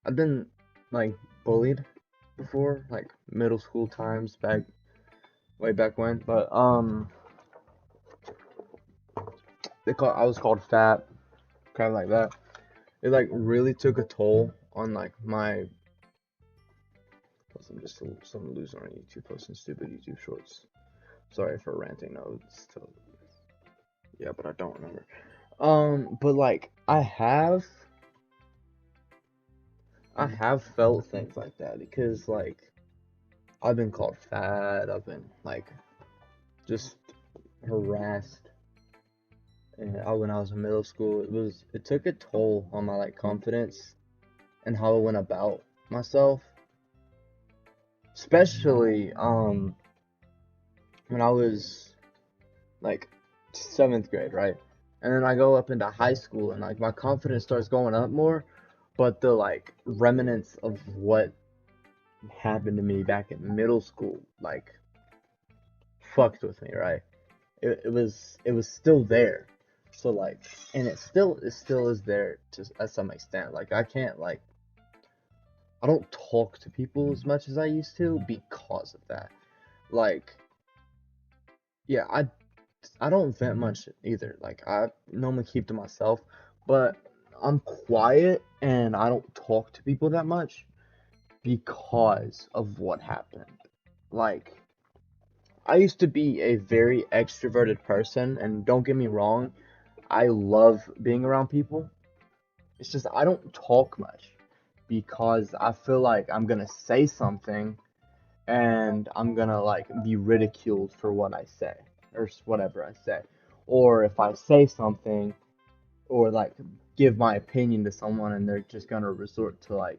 I've been bullied before, middle school times, way back when. But I was called fat, kind of like that. It really took a toll on my. Plus, I'm just some loser on YouTube posting stupid YouTube shorts. Sorry for ranting. No, yeah, but I don't remember. But I have felt things like that because I've been called fat. I've been just harassed. And when I was in middle school, it took a toll on my confidence and how I went about myself. Especially when I was 7th grade, right? And then I go up into high school and my confidence starts going up more, but the remnants of what happened to me back in middle school fucked with me, right? It was still there. So and it still is there to some extent. I can't I don't talk to people as much as I used to because of that. Yeah, I don't vent much either. I normally keep to myself, but I'm quiet and I don't talk to people that much because of what happened. I used to be a very extroverted person, and don't get me wrong, I love being around people. It's just I don't talk much because I feel like I'm gonna say something and I'm gonna be ridiculed for what I say or whatever I say. Or if I say something or give my opinion to someone and they're just gonna resort to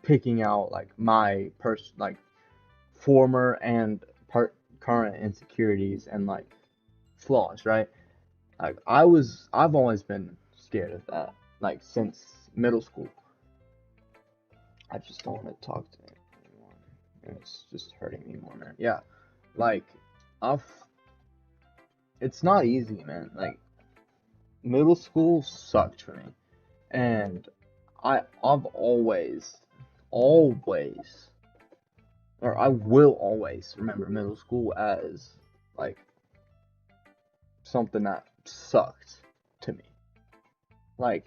picking out my former and current insecurities and flaws, right? I've always been scared of that since middle school. I just don't want to talk to anyone, and it's just hurting me more, man. Yeah, like I've it's not easy, man. Middle school sucked for me, and I've always, or I will always remember middle school as like something that sucked to me.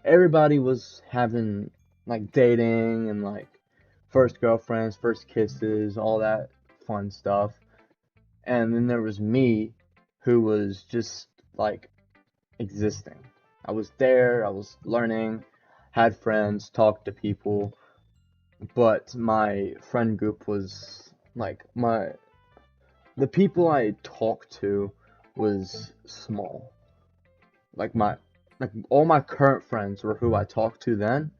Everybody was having dating and first girlfriends, first kisses, all that fun stuff. And then there was me who was just existing. I was there, I was learning, had friends, talked to people, but my friend group was the people I talked to was small. All my current friends were who I talked to then,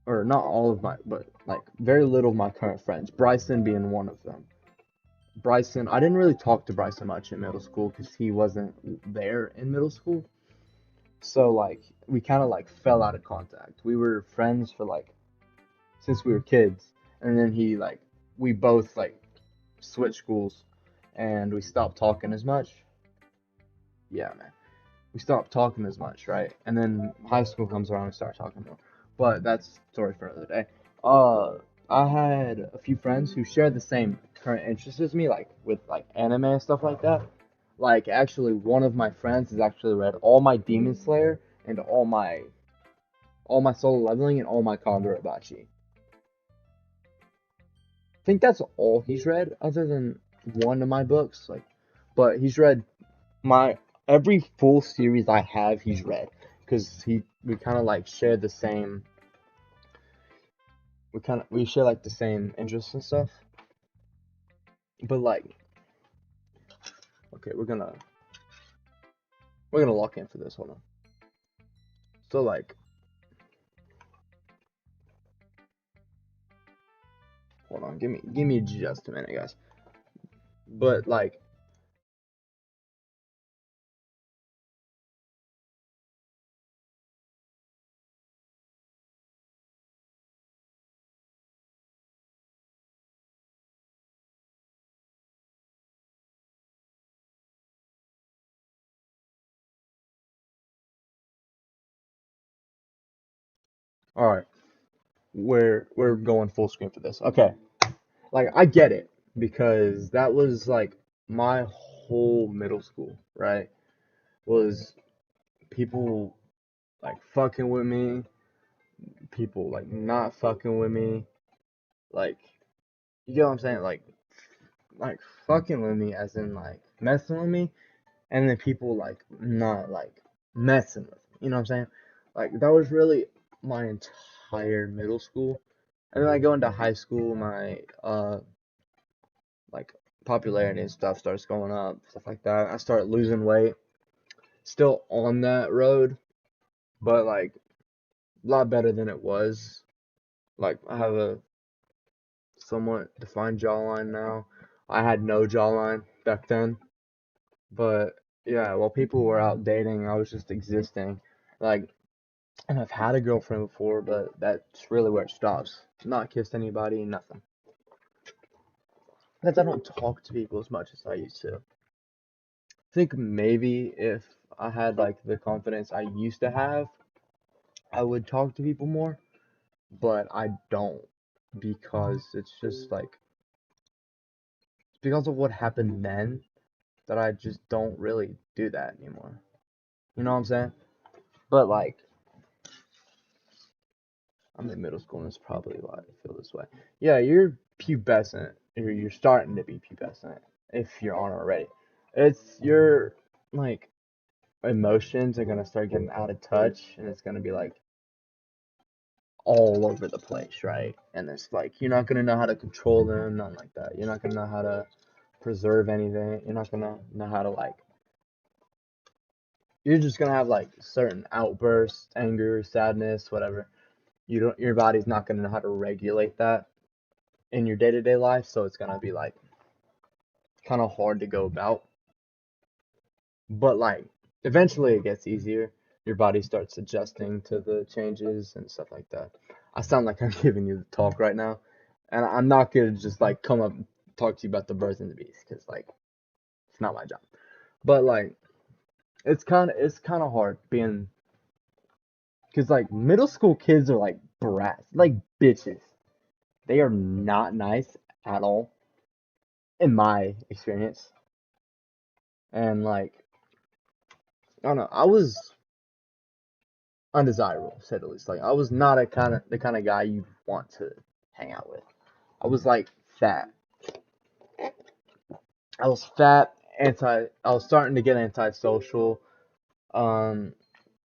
or not all of my, but very little of my current friends. Bryson being one of them. Bryson, I didn't really talk to Bryson much in middle school because he wasn't there in middle school. So we kind of fell out of contact. We were friends for since we were kids, and then we both switched schools, and we stopped talking as much. Yeah, man. We stopped talking as much, right? And then high school comes around and we start talking more. But that's story for another day. I had a few friends who shared the same current interests as me, with anime and stuff like that. Actually, one of my friends has actually read all my Demon Slayer and all my Solo Leveling and all my Kagurabachi. I think that's all he's read, other than one of my books. But he's read every full series I have. He's read. because we kind of like share the same. We share like the same interests and stuff. But like, okay, we're gonna lock in for this. Hold on. So like, hold on. Give me just a minute, guys. But like, all right, we're going full screen for this. Okay, like I get it because that was like my whole middle school, right? Was people like fucking with me, people like not fucking with me, like you get what I'm saying? Like fucking with me as in like messing with me, and then people like not like messing with me. You know what I'm saying? Like that was really my entire middle school. And then I go into high school, my like popularity and stuff starts going up, stuff like that. I start losing weight. Still on that road, but like a lot better than it was. Like I have a somewhat defined jawline now. I had no jawline back then. But yeah, while people were out dating, I was just existing. Like, and I've had a girlfriend before, but that's really where it stops. Not kissed anybody, nothing. Because I don't talk to people as much as I used to. I think maybe if I had like the confidence I used to have, I would talk to people more, but I don't because it's just like because of what happened then that I just don't really do that anymore. You know what I'm saying? But like I'm in middle school, and that's probably why I feel this way. Yeah, you're pubescent, or you're starting to be pubescent if you aren't already. It's your like emotions are gonna start getting out of touch, and it's gonna be like all over the place, right? And it's like you're not gonna know how to control them, nothing like that. You're not gonna know how to preserve anything. You're not gonna know how to like. You're just gonna have like certain outbursts, anger, sadness, whatever. You don't. Your body's not gonna know how to regulate that in your day-to-day life, so it's gonna be like kind of hard to go about. But like eventually it gets easier. Your body starts adjusting to the changes and stuff like that. I sound like I'm giving you the talk right now, and I'm not gonna just like come up and talk to you about the birth and the beast because like it's not my job. But like it's kind of hard being because like middle school kids are like brats, like bitches. They are not nice at all in my experience. And like I don't know, I was undesirable, to say the least. Like I was not the kind of guy you want to hang out with. I was like fat. I was fat, I was starting to get antisocial. Um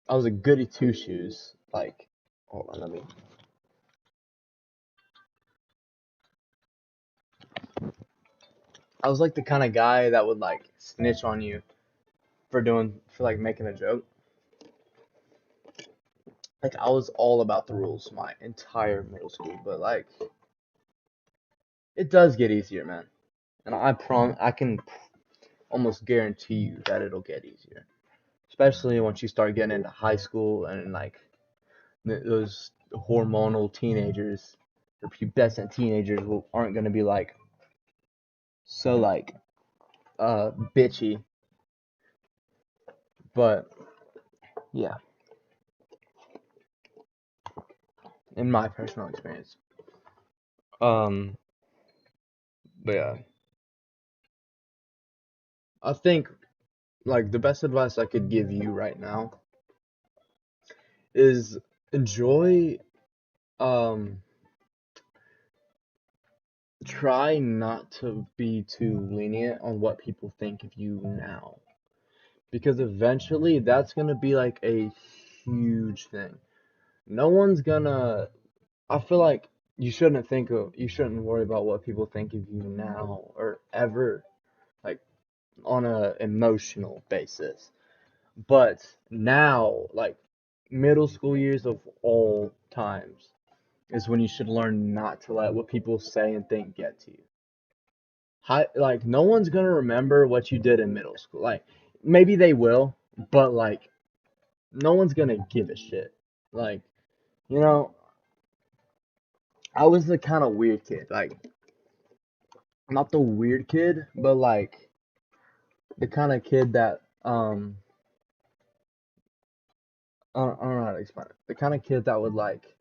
I was a goody two shoes. Like hold on, let me I was like the kind of guy that would like snitch on you for like making a joke. Like I was all about the rules my entire middle school, but like it does get easier, man. And I can almost guarantee you that it'll get easier, especially once you start getting into high school and like those hormonal teenagers or pubescent teenagers aren't gonna be like so like bitchy. But yeah, in my personal experience, um, but yeah, I think like the best advice I could give you right now is enjoy um try not to be too lenient on what people think of you now because eventually that's going to be like a huge thing. No one's gonna. I feel like you shouldn't worry about what people think of you now or ever, like on a emotional basis. But now, like middle school years of all times, is when you should learn not to let what people say and think get to you. Like no one's gonna remember what you did in middle school. Like maybe they will, but like no one's gonna give a shit. Like you know, I was the kind of weird kid. Like not the weird kid, but like the kind of kid that I don't know how to explain it. The kind of kid that would like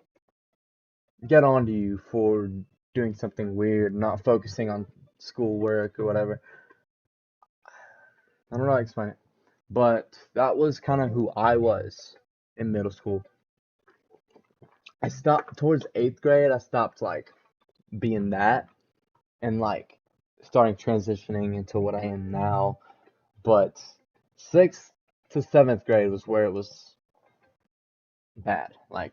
get onto you for doing something weird, not focusing on schoolwork or whatever. I don't know how to explain it. But that was kind of who I was in middle school. I stopped towards eighth grade, I stopped like being that and like starting transitioning into what I am now. But sixth to seventh grade was where it was bad, like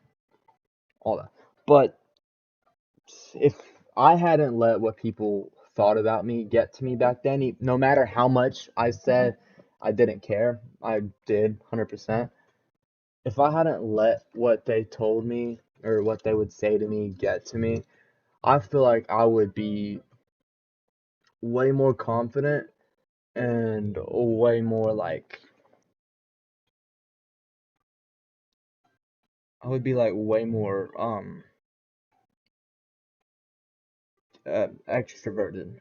all that. But if I hadn't let what people thought about me get to me back then, no matter how much I said I didn't care, I did 100%. If I hadn't let what they told me or what they would say to me get to me, I feel like I would be way more confident and way more like I would be like way more extroverted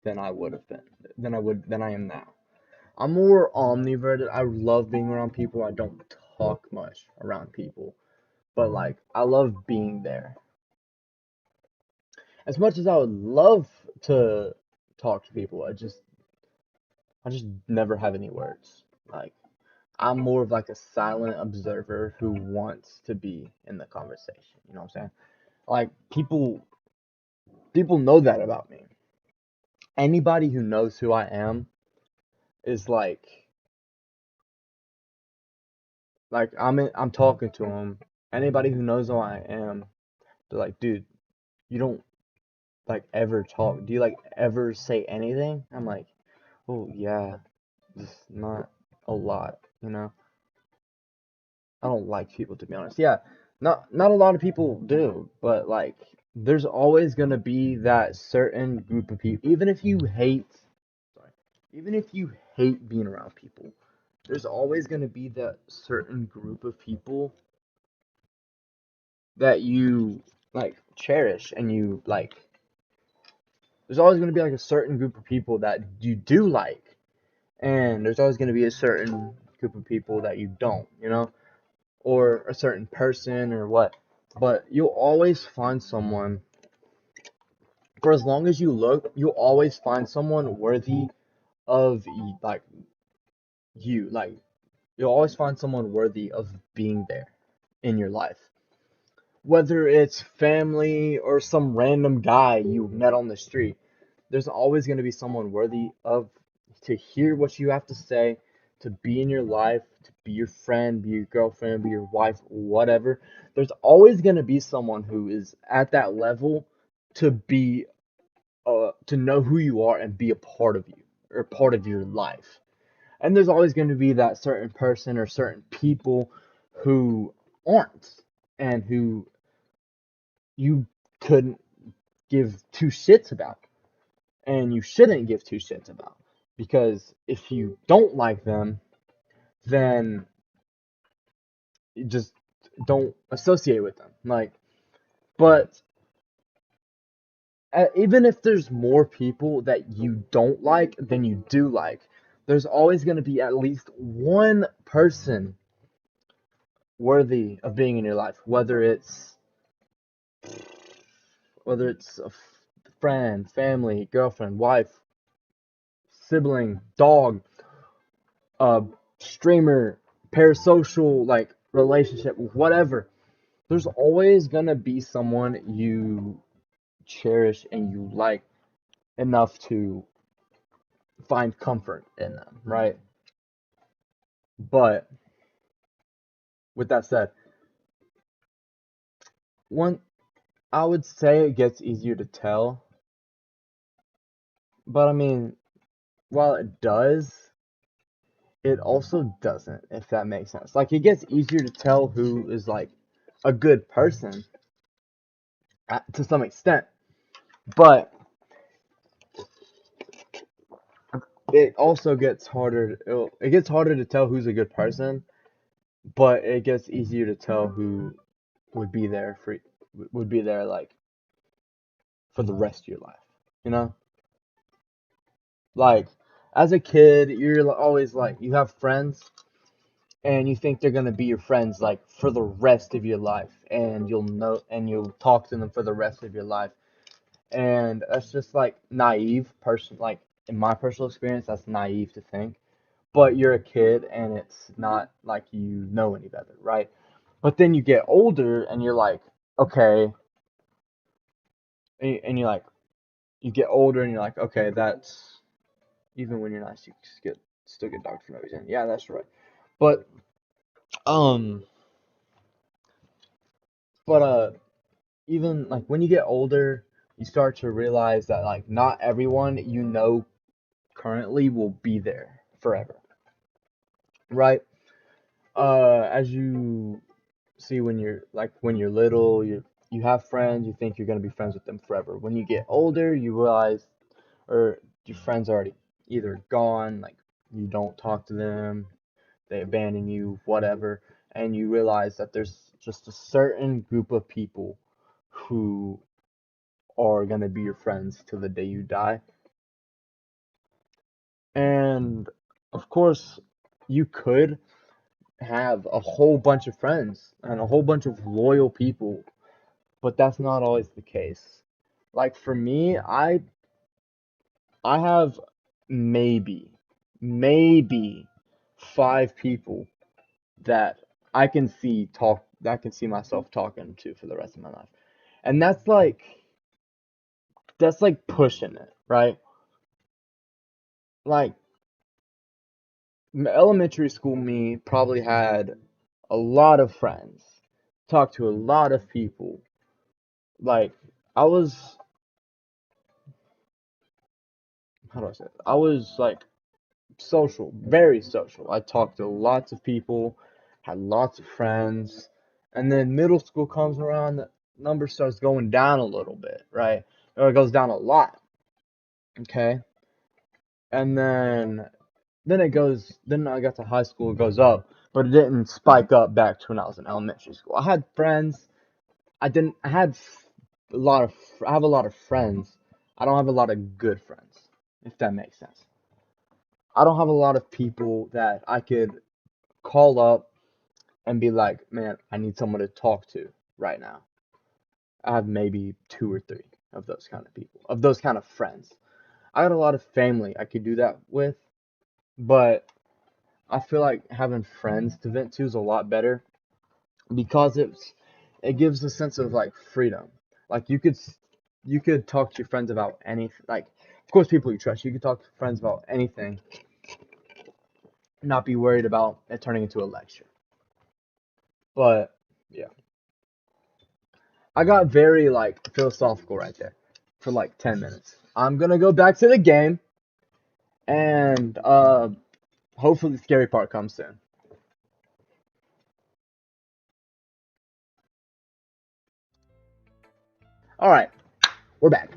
than I would have been than I am now. I'm more omniverted. I love being around people. I don't talk much around people, but like I love being there. As much as I would love to talk to people, I just never have any words. Like I'm more of like a silent observer who wants to be in the conversation. You know what I'm saying? Like people know that about me. Anybody who knows who I am is like I'm talking to them. Anybody who knows who I am, they're like, dude, you don't like ever talk. Do you like ever say anything? I'm like, oh yeah, just not a lot, you know. I don't like people to be honest. Yeah, not a lot of people do, but like there's always gonna be that certain group of people. Sorry, even if you hate being around people, there's always gonna be that certain group of people that you like cherish and you like. There's always gonna be like a certain group of people that you do like, and there's always gonna be a certain group of people that you don't, you know, or a certain person or what. But you'll always find someone, for as long as you look, you'll always find someone worthy of like you. Like you'll always find someone worthy of being there in your life. Whether it's family or some random guy you met on the street, there's always going to be someone worthy of to hear what you have to say, to be in your life, to be your friend, be your girlfriend, be your wife, whatever. There's always going to be someone who is at that level to be to know who you are and be a part of you or part of your life. And there's always going to be that certain person or certain people who aren't and who you couldn't give two shits about and you shouldn't give two shits about because if you don't like them then you just don't associate with them like but even if there's more people that you don't like than you do like there's always going to be at least one person worthy of being in your life whether it's a friend, family, girlfriend, wife, sibling, dog, uh, streamer, parasocial, like relationship, whatever. There's always gonna be someone you cherish and you like enough to find comfort in them, right? But with that said, one I would say it gets easier to tell, but I mean, while it does, it also doesn't, if that makes sense. Like, it gets easier to tell who is like a good person to some extent, but it also gets harder. It gets harder to tell who's a good person, but it gets easier to tell who would be there for would be there like for the rest of your life. You know, like as a kid, you're always like you have friends and you think they're gonna be your friends like for the rest of your life, and you'll talk to them for the rest of your life, and that's just like naive person. Like in my personal experience, that's naive to think. But you're a kid, and it's not like you know any better, right? But then you get older, and you're like, okay, and you're like, you get older, and you're like, okay, that's even when you're nice, you still get dogged for no reason. Yeah, that's right. But um, but even like when you get older, you start to realize that like not everyone you know currently will be there forever, right? As you see when you're little, you have friends, you think you're gonna be friends with them forever. When you get older, you realize, or your friends are already either gone, like you don't talk to them, they abandon you, whatever, and you realize that there's just a certain group of people who are gonna be your friends till the day you die. And of course, you could have a whole bunch of friends and a whole bunch of loyal people, but that's not always the case. Like for me, I have maybe five people that I can see myself talking to for the rest of my life. And that's like pushing it, right? Like elementary school me probably had a lot of friends, talked to a lot of people. Like I was how do I say it? I was like social, very social. I talked to lots of people, had lots of friends, and then middle school comes around, the number starts going down a little bit, right? Or it goes down a lot, okay? And then I got to high school, it goes up, but it didn't spike up back to when I was in elementary school. I had friends. I had I have a lot of friends. I don't have a lot of good friends, if that makes sense. I don't have a lot of people that I could call up and be like, man, I need someone to talk to right now. I have maybe two or three of those kind of people, of those kind of friends. I got a lot of family I could do that with, but I feel like having friends to vent to is a lot better because it gives a sense of like freedom. Like you could talk to your friends about anything. Like of course people you trust. You could talk to friends about anything, not be worried about it turning into a lecture. But yeah. I got very like philosophical right there for like 10 minutes. I'm gonna go back to the game and hopefully the scary part comes soon. All right, we're back.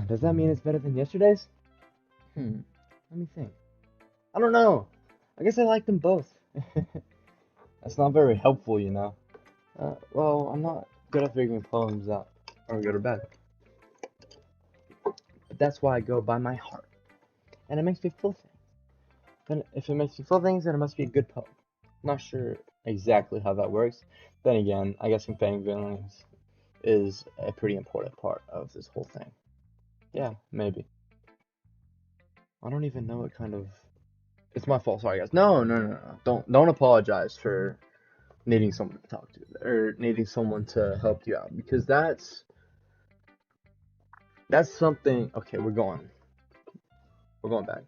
Does that mean it's better than yesterday's? Let me think. I don't know. I guess I like them both. That's not very helpful, you know. Well, I'm not good at figuring poems out or good or bad, but that's why I go by my heart, and it makes me feel things. Then, if it makes me feel things, then it must be a good poem. Not sure exactly how that works. Then again, I guess conveying feelings is a pretty important part of this whole thing. Yeah, maybe. I don't even know what kind of. It's my fault. Sorry, guys. No. Don't apologize for needing someone to talk to or needing someone to help you out because that's something. Okay, we're going back.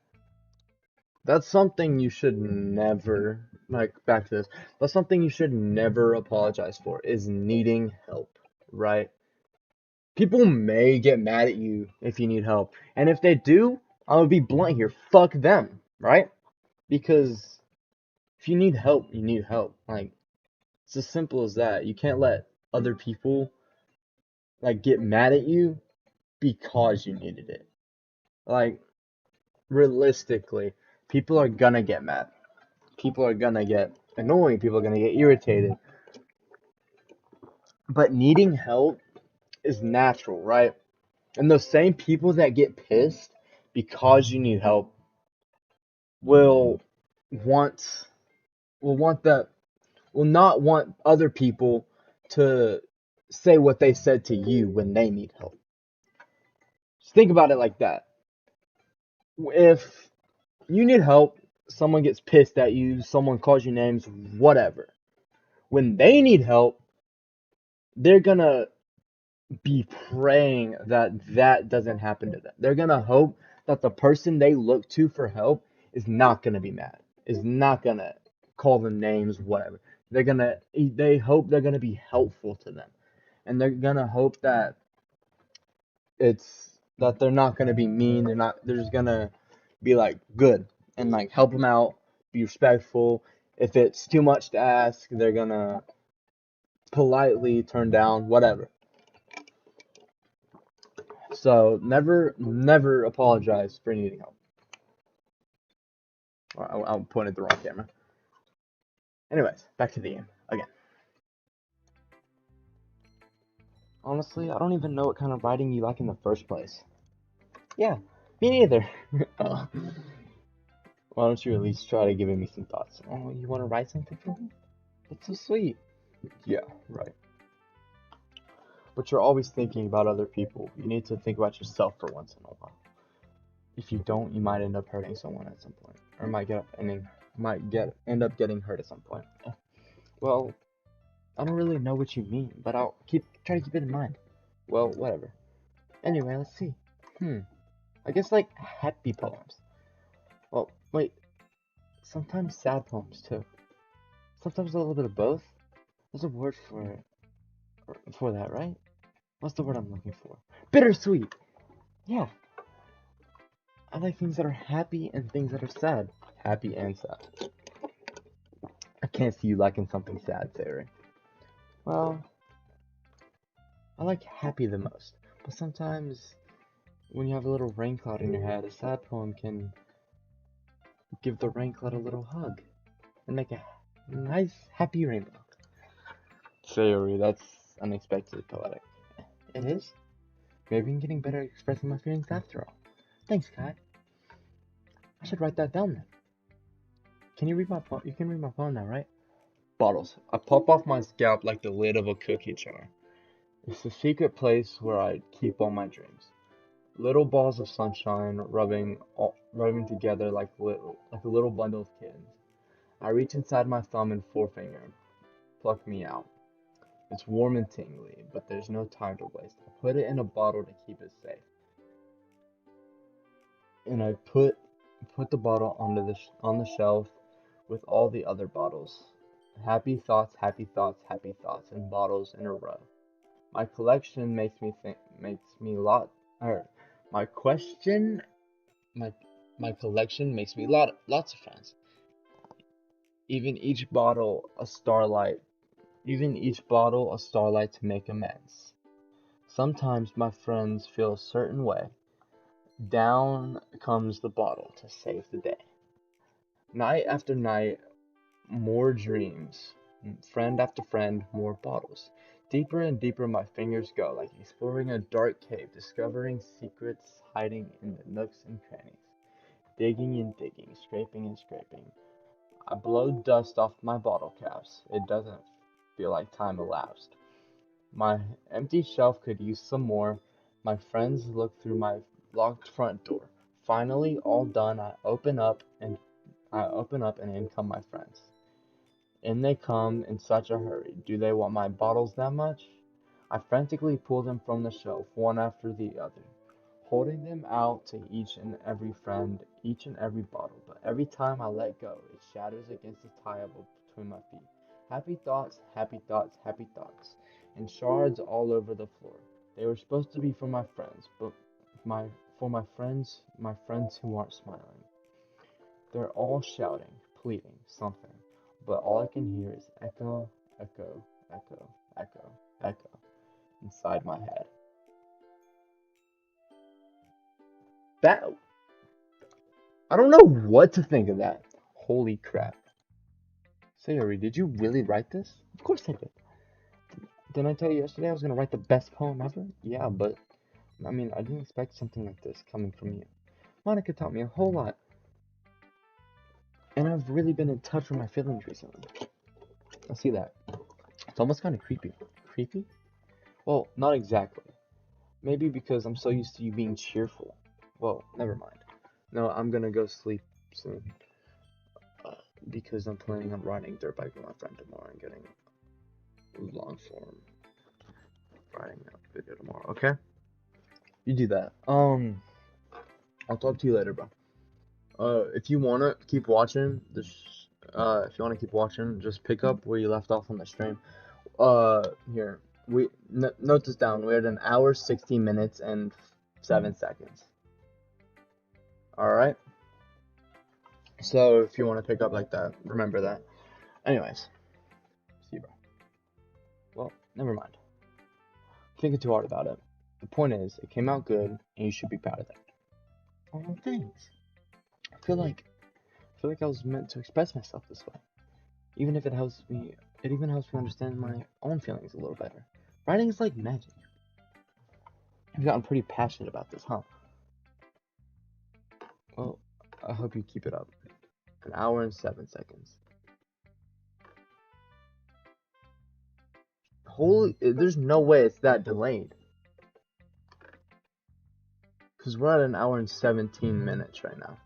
That's something you should never. like back to this. That's something you should never apologize for is needing help, right? People may get mad at you if you need help. And if they do, I'm gonna be blunt here. Fuck them, right? Because if you need help, you need help. Like it's as simple as that. You can't let other people like get mad at you because you needed it. Like realistically, people are gonna get mad. People are gonna get annoyed. People are gonna get irritated. But needing help is natural, right? And those same people that get pissed because you need help will want that will not want other people to say what they said to you when they need help. Just think about it like that. If you need help, someone gets pissed at you, someone calls you names, whatever. When they need help, they're gonna be praying that that doesn't happen to them. They're gonna hope that the person they look to for help is not gonna be mad, is not gonna call them names, whatever. They hope they're gonna be helpful to them, and they're gonna hope that they're not gonna be mean. They're just gonna be like good and like help them out, be respectful. If it's too much to ask, they're gonna politely turn down, whatever. So never apologize for needing help. I pointed the wrong camera. Anyways, back to the game again. Honestly, I don't even know what kind of writing you like in the first place. Yeah, me neither. Oh. Why don't you at least try to give me some thoughts? Oh, you want to write something for me? That's so sweet. Yeah, right. But you're always thinking about other people. You need to think about yourself for once in a while. If you don't, you might end up hurting someone at some point, or might end up getting hurt at some point. Well, I don't really know what you mean, but I'll try to keep it in mind. Well, whatever. Anyway, let's see. I guess like happy poems. Well, wait. Sometimes sad poems too. Sometimes a little bit of both. There's a word for that, right? What's the word I'm looking for? Bittersweet. Yeah. I like things that are happy and things that are sad. Happy and sad. I can't see you liking something sad, Sarah. Well, I like happy the most. But sometimes when you have a little rain cloud in your head, a sad poem can give the rain cloud a little hug and make a nice, happy rainbow. Sayori, that's unexpectedly poetic. It is? Maybe I'm getting better at expressing my feelings after all. Thanks, Kai. I should write that down then. Can you read my phone? You can read my phone now, right? Bottles. I pop off my scalp like the lid of a cookie jar. It's the secret place where I keep all my dreams. Little balls of sunshine rubbing together like a little bundle of kittens. I reach inside my thumb and forefinger and pluck me out. It's warm and tingly, but there's no time to waste. I put it in a bottle to keep it safe. And I put the bottle on the shelf with all the other bottles. Happy thoughts, happy thoughts, happy thoughts in bottles in a row. My collection makes me lot or my question my my collection makes me lots of friends. Even each bottle a starlight Even each bottle a starlight to make amends. Sometimes my friends feel a certain way. Down comes the bottle to save the day. Night after night, more dreams. Friend after friend, more bottles. Deeper and deeper my fingers go, like exploring a dark cave, discovering secrets hiding in the nooks and crannies. Digging and digging, scraping and scraping. I blow dust off my bottle caps. It doesn't feel like time elapsed. My empty shelf could use some more. My friends look through my locked front door. Finally, all done, I open up and in come my friends. In they come in such a hurry. Do they want my bottles that much? I frantically pull them from the shelf, one after the other. holding them out to each and every friend, each and every bottle. But every time I let go, it shatters against the tile between my feet. Happy thoughts, happy thoughts, happy thoughts, and shards all over the floor. They were supposed to be for my friends, but my friends who aren't smiling. They're all shouting, pleading, something, but all I can hear is echo, echo, echo, echo, echo inside my head. That I don't know what to think of that. Holy crap. Sayori, did you really write this? Of course I did. Didn't I tell you yesterday I was gonna write the best poem ever? Yeah, but I mean, I didn't expect something like this coming from you. Monica taught me a whole lot, and I've really been in touch with my feelings recently. I see that. It's almost kind of creepy. Creepy? Well, not exactly. Maybe because I'm so used to you being cheerful. Well, never mind. No, I'm gonna go sleep soon. Because I'm planning on riding dirt bike with my friend tomorrow and getting a long form riding video tomorrow, okay? You do that. I'll talk to you later, bro. If you wanna keep watching this, if you wanna keep watching, just pick up where you left off on the stream. Here, note this down. We're at 1 hour, 16 minutes, and 7 seconds. Alright? So, if you want to pick up like that, remember that. Anyways. See you, bro. Well, never mind. Thinking too hard about it. The point is, it came out good, and you should be proud of that. Oh, thanks. I feel like I was meant to express myself this way. Even if it even helps me understand my own feelings a little better. Writing is like magic. You've gotten pretty passionate about this, huh? Well, I hope you keep it up. 1 hour and 7 seconds. There's no way it's that delayed. Because we're at 1 hour and 17 minutes right now.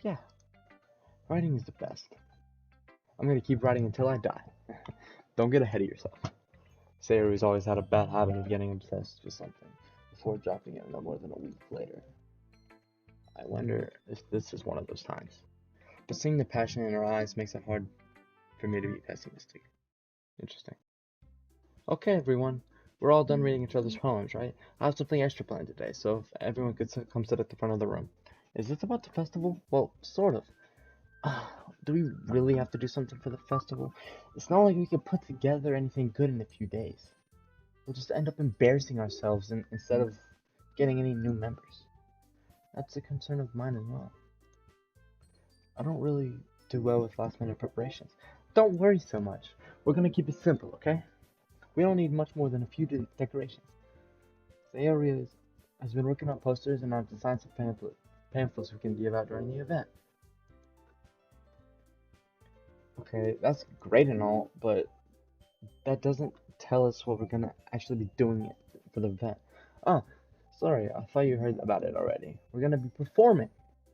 Yeah, writing is the best. I'm gonna keep writing until I die. Don't get ahead of yourself. Sayori's always had a bad habit of getting obsessed with something before dropping it no more than a week later. I wonder if this is one of those times. But seeing the passion in her eyes makes it hard for me to be pessimistic. Interesting. Okay, everyone. We're all done reading each other's poems, right? I have something extra planned today, so if everyone could come sit at the front of the room. Is this about the festival? Well, sort of. Do we really have to do something for the festival? It's not like we could put together anything good in a few days. We'll just end up embarrassing ourselves instead of getting any new members. That's a concern of mine as well. I don't really do well with last minute preparations. Don't worry so much. We're gonna keep it simple, okay? We don't need much more than a few decorations. Sayori has been working on posters and I've designed some pamphlets we can give out during the event. Okay, that's great and all, but that doesn't tell us what we're gonna actually be doing for the event. Oh, sorry, I thought you heard about it already. We're gonna be performing.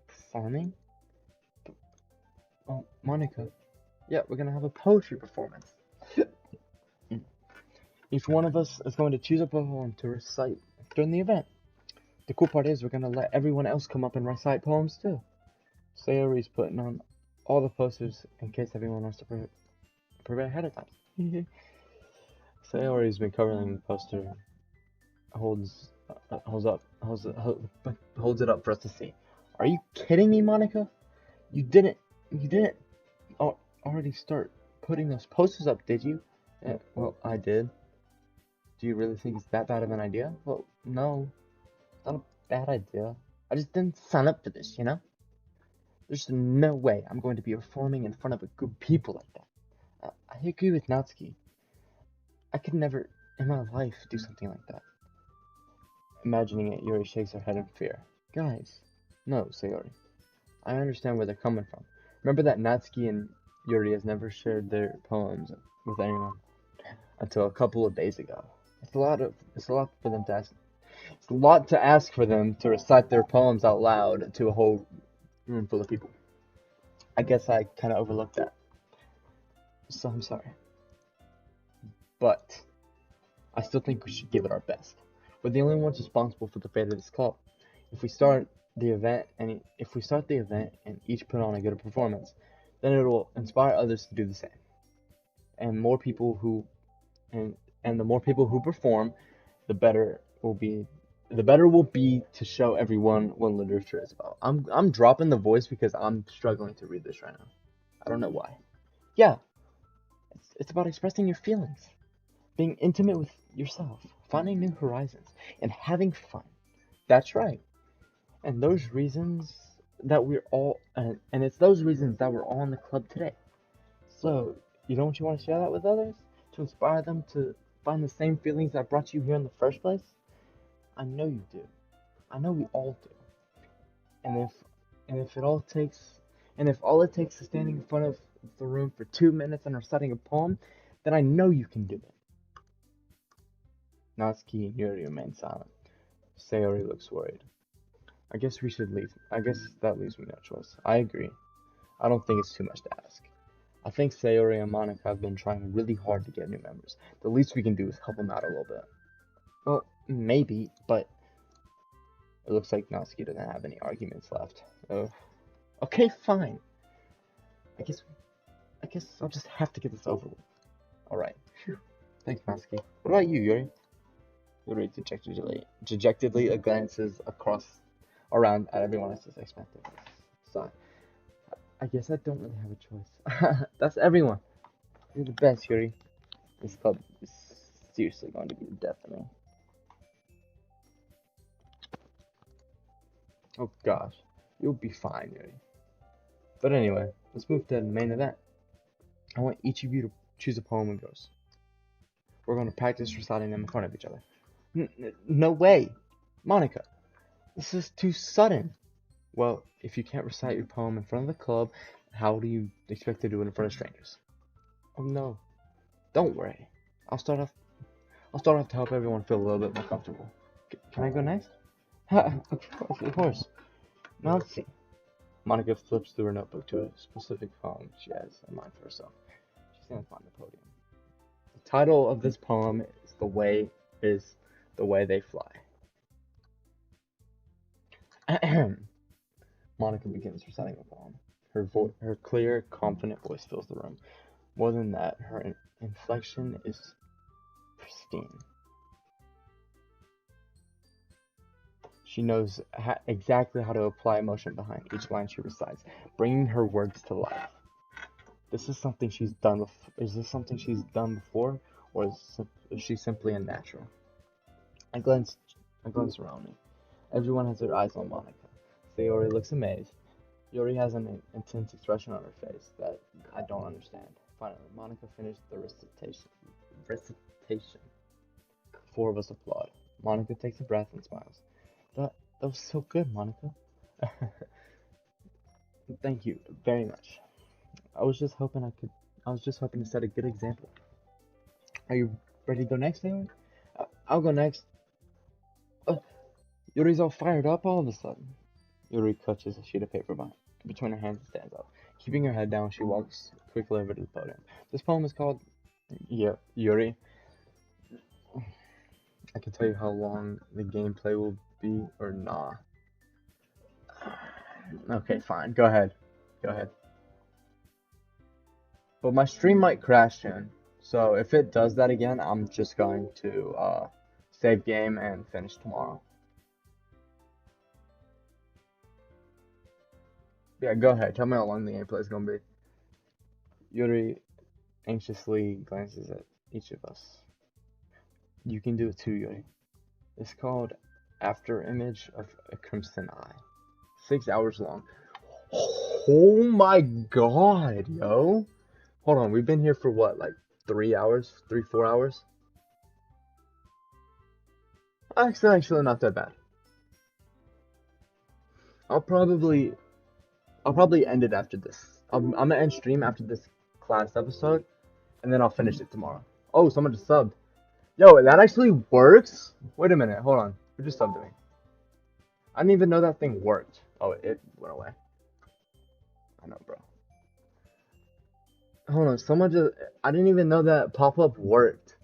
Performing? Oh, Monica. Yeah, we're gonna have a poetry performance. Each one of us is going to choose a poem to recite during the event. The cool part is we're gonna let everyone else come up and recite poems too. Sayori's putting on all the posters in case everyone wants to prepare ahead of time. Sayori's been covering the poster, holds it up for us to see. Are you kidding me, Monica? You didn't already start putting those posters up, did you? Well, I did. Do you really think it's that bad of an idea? Well, no, it's not a bad idea. I just didn't sign up for this, you know? There's no way I'm going to be performing in front of a group of people like that. I agree with Natsuki. I could never in my life do something like that. Imagining it, Yuri shakes her head in fear. Guys, no, Sayori. I understand where they're coming from. Remember that Natsuki and Yuri has never shared their poems with anyone until a couple of days ago. It's a lot for them to ask. It's a lot to ask for them to recite their poems out loud to a whole room full of people. I guess I kind of overlooked that. So I'm sorry. but I still think we should give it our best. We're the only ones responsible for the fate of this club. If we start the event and each put on a good performance, then it will inspire others to do the same. And more people who and the more people who perform, the better will be to show everyone what literature is about. I'm dropping the voice because I'm struggling to read this right now. I don't know why. Yeah, it's about expressing your feelings, being intimate with yourself, finding new horizons, and having fun. That's right. And those reasons that we're all and it's those reasons that we're all in the club today. So, you want to share that with others to inspire them to find the same feelings that brought you here in the first place? I know you do. I know we all do. And if all it takes is standing in front of the room for 2 minutes and reciting a poem, then I know you can do it. Natsuki and Yuri remain silent. Sayori looks worried. I guess we should leave. I guess that leaves me no choice. I agree. I don't think it's too much to ask. I think Sayori and Monica have been trying really hard to get new members. The least we can do is help them out a little bit. Well, maybe, but it looks like Natsuki doesn't have any arguments left. Okay, fine. I guess I'll just have to get this over with. Alright. Thanks, Natsuki. What about you, Yuri? Yuri dejectedly glances around at everyone else's expected. So, I guess I don't really have a choice. That's everyone. You're the best, Yuri. This club is seriously going to be the death of me. Oh gosh, you'll be fine, Yuri. But anyway, let's move to the main event. I want each of you to choose a poem and verse. We're going to practice reciting them in front of each other. No way! Monica, this is too sudden. Well, if you can't recite your poem in front of the club, how do you expect to do it in front of strangers? Oh no. Don't worry. I'll start off to help everyone feel a little bit more comfortable. Can I go next? Of course. Now let's see. Monica flips through her notebook to a specific poem she has in mind for herself. She stands behind the podium. The title of this poem is The Way They Fly. Monica begins reciting the poem. Her clear, confident voice fills the room. More than that, her inflection is pristine. She knows exactly how to apply emotion behind each line she recites, bringing her words to life. Is this something she's done before, or is she simply a natural? I glance around me. Everyone has their eyes on Monica. Sayori looks amazed. Yuri has an intense expression on her face that I don't understand. Finally, Monica finished the recitation. 4 of us applaud. Monica takes a breath and smiles. That was so good, Monica. Thank you very much. I was just hoping to set a good example. Are you ready to go next, Sayori? I'll go next. Yuri's all fired up all of a sudden. Yuri clutches a sheet of paper between her hands and stands up. Keeping her head down, she walks quickly over to the podium. This poem is called Yuri. I can tell you how long the gameplay will be, or nah. Okay, fine. Go ahead. But my stream might crash soon, so if it does that again, I'm just going to save game and finish tomorrow. Yeah, go ahead. Tell me how long the gameplay is going to be. Yuri anxiously glances at each of us. You can do it too, Yuri. It's called After Image of a Crimson Eye. 6 hours long. Oh my god, yo. Hold on, we've been here for what, like 3 hours? 4 hours? Actually not that bad. I'll probably end it after this. I'm gonna end stream after this class episode, and then I'll finish it tomorrow. Oh, someone just subbed. Yo, that actually works? Wait a minute, hold on. Who just subbed to me? I didn't even know that thing worked. Oh, it went away. I know, bro. Hold on, I didn't even know that pop-up worked.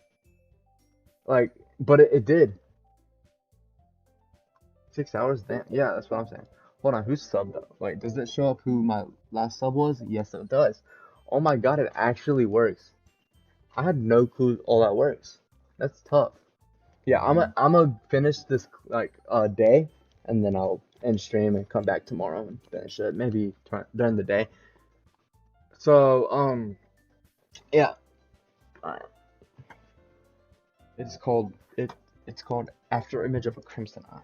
Like, but it did. 6 hours? Damn. Yeah, that's what I'm saying. Hold on, who's subbed though? Wait, does it show up who my last sub was? Yes, it does. Oh my god, it actually works. I had no clue all that works. That's tough. Yeah, I'm gonna finish this like day, and then I'll end stream and come back tomorrow and finish it. Maybe during the day. So yeah, uh, it's called it. It's called After Image of a Crimson Eye.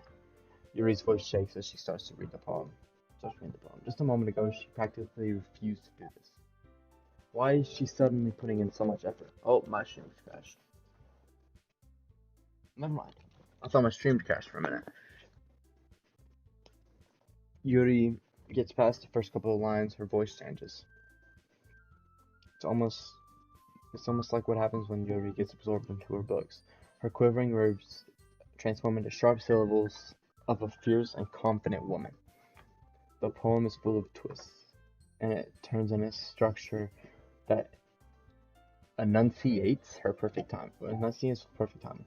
Yuri's voice shakes as she starts to read the poem. Just a moment ago, she practically refused to do this. Why is she suddenly putting in so much effort? Oh, my stream crashed. Never mind. I thought my stream crashed for a minute. Yuri gets past the first couple of lines, her voice changes. It's almost like what happens when Yuri gets absorbed into her books. Her quivering words transform into sharp syllables of a fierce and confident woman. The poem is full of twists, and it turns in a structure that enunciates her perfect time. Enunciates perfect timing.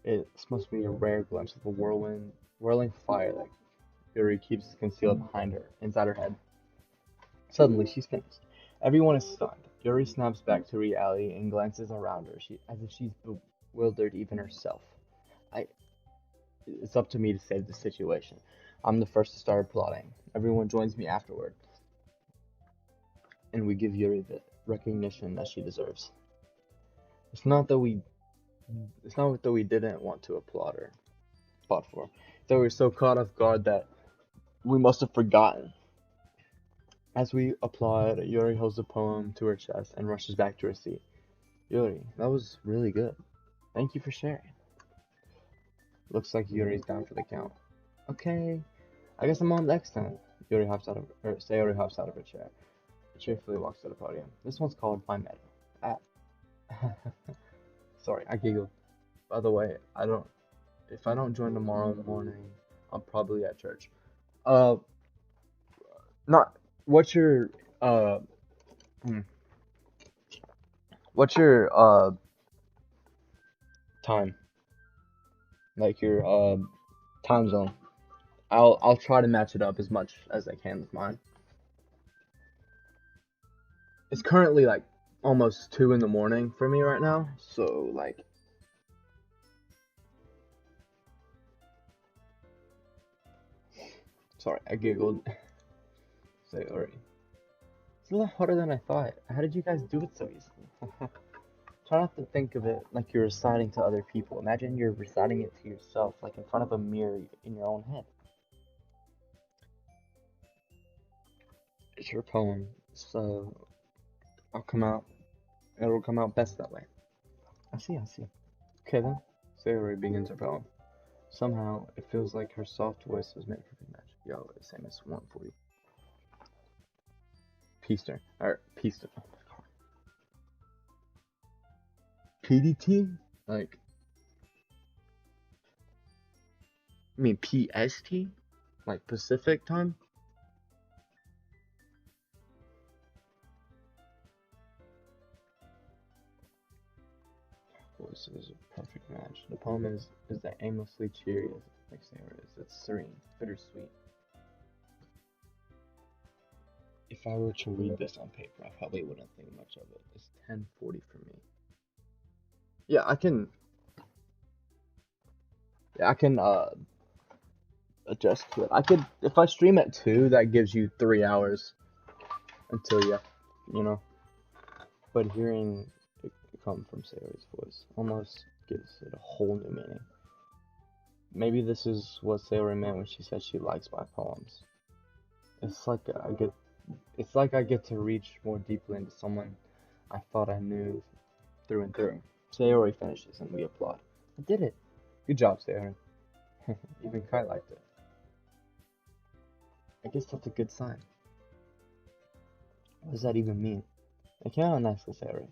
It's supposed to be a rare glimpse of a whirling fire that Yuri keeps concealed inside her head. Suddenly, she's finished. Everyone is stunned. Yuri snaps back to reality and glances around her, as if she's bewildered even herself. It's up to me to save the situation. I'm the first to start applauding. Everyone joins me afterward, and we give Yuri the recognition that she deserves. It's not that we didn't want to applaud her, fought for. That we were so caught off guard that we must have forgotten. As we applaud, Yuri holds the poem to her chest and rushes back to her seat. Yuri, that was really good. Thank you for sharing. Looks like Yuri's down for the count. Okay, I guess I'm on next time. Sayori hops out of her chair. She cheerfully walks to the podium. This one's called My Meadow. Ah. Sorry, I giggled. By the way, if I don't join tomorrow morning, I'm probably at church. Uh, not, what's your, uh, hmm, what's your, time? Like your, time zone? I'll try to match it up as much as I can with mine. It's currently like almost 2 in the morning for me right now, so like, sorry, I giggled. Say already. It's a lot harder than I thought. How did you guys do it so easily? Try not to think of it like you're reciting to other people. Imagine you're reciting it to yourself, like in front of a mirror in your own head. It's your poem, so it'll come out best that way. I see. Okay then, Sayori begins her poem. Somehow, it feels like her soft voice was made for good match. Yo, same as 140. Peaster. Oh my god. PDT? Like, I mean PST? Like Pacific time? Voice is a perfect match. The poem is that aimlessly cheery as like Sayori is. It's serene, bittersweet. If I were to read this on paper, I probably wouldn't think much of it. It's 10:40 for me. Yeah, I can adjust to it. I could if I stream at 2, that gives you 3 hours until you know. But hearing it come from Sayori's voice almost gives it a whole new meaning. Maybe this is what Sayori meant when she said she likes my poems. It's like I get to reach more deeply into someone I thought I knew through and through. Sayori finishes and we applaud. I did it. Good job, Sayori. Even Kai liked it. I guess that's a good sign. What does that even mean? It came out nicely, Sayori.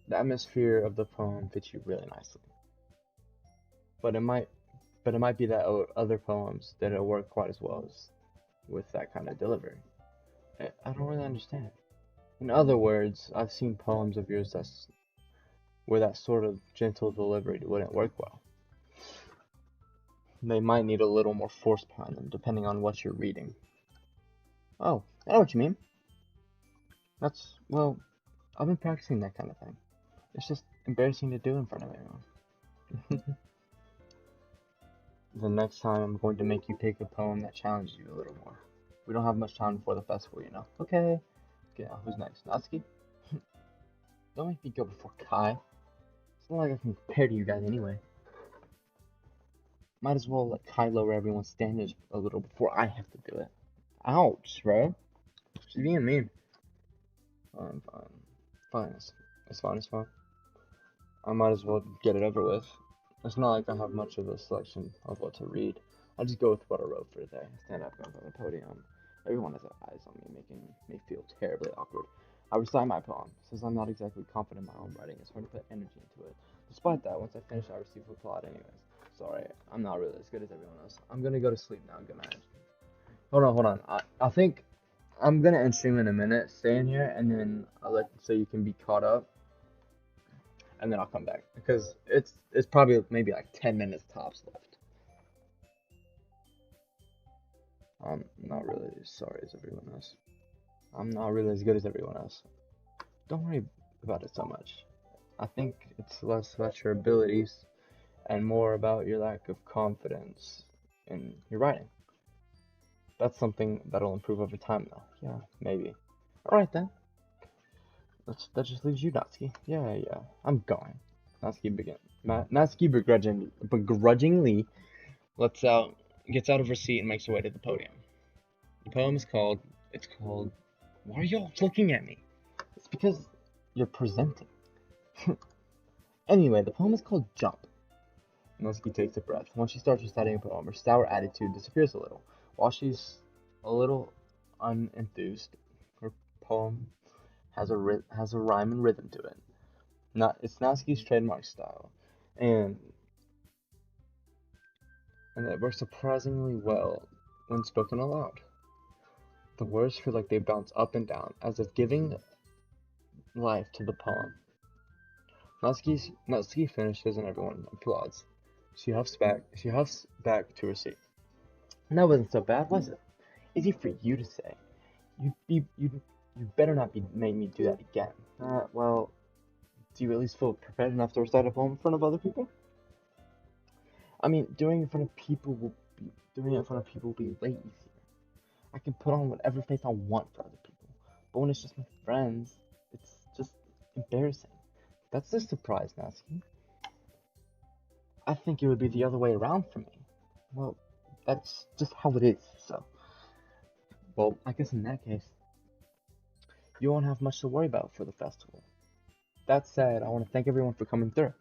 The atmosphere of the poem fits you really nicely. But it might be that other poems didn't work quite as well as with that kind of delivery. I don't really understand. In other words, I've seen poems of yours where that sort of gentle delivery wouldn't work well. They might need a little more force behind them, depending on what you're reading. Oh, I know what you mean. Well, I've been practicing that kind of thing. It's just embarrassing to do in front of everyone. The next time I'm going to make you pick a poem that challenges you a little more. We don't have much time before the festival, you know. Okay. Okay, now who's next? Natsuki? Don't make me go before Kai. It's not like I can compare to you guys anyway. Might as well let Kai lower everyone's standards a little before I have to do it. Ouch, bro. She's being mean. Fine, fine. Fine, it's fine, it's fine. I might as well get it over with. It's not like I have much of a selection of what to read. I just go with what I wrote for the day. I stand up in front of the podium. Everyone has their eyes on me, making me feel terribly awkward. I recite my poem. Since I'm not exactly confident in my own writing, it's hard to put energy into it. Despite that, once I finish, I receive applaud anyways. Sorry, I'm not really as good as everyone else. I'm gonna go to sleep now. Good night. Hold on. I think I'm gonna end stream in a minute. Stay in here, and then so you can be caught up, and then I'll come back because it's probably maybe like 10 minutes tops left. I'm not really as sorry as everyone else. I'm not really as good as everyone else. Don't worry about it so much. I think it's less about your abilities and more about your lack of confidence in your writing. That's something that'll improve over time, though. Yeah, maybe. Alright then. That just leaves you, Natsuki. Yeah. I'm going. Natsuki begrudgingly gets out of her seat and makes her way to the podium. The poem is called. Why are y'all looking at me? It's because you're presenting. Anyway, the poem is called Jump. Natsuki takes a breath. Once she starts reciting a poem, her sour attitude disappears a little. While she's a little unenthused, her poem has a rhyme and rhythm to it. It's Natsuki's trademark style, and it works surprisingly well when spoken aloud. The words feel like they bounce up and down, as if giving life to the poem. Natsuki finishes and everyone applauds. She huffs back to her seat. And that wasn't so bad, was it? Easy for you to say. You better not make me do that again. Well, do you at least feel prepared enough to recite a poem in front of other people? I mean, doing it in front of people will be way easier. I can put on whatever face I want for other people. But when it's just my friends, it's just embarrassing. That's the surprise, Natsuki. I think it would be the other way around for me. Well, that's just how it is, so. Well, I guess in that case, you won't have much to worry about for the festival. That said, I want to thank everyone for coming through.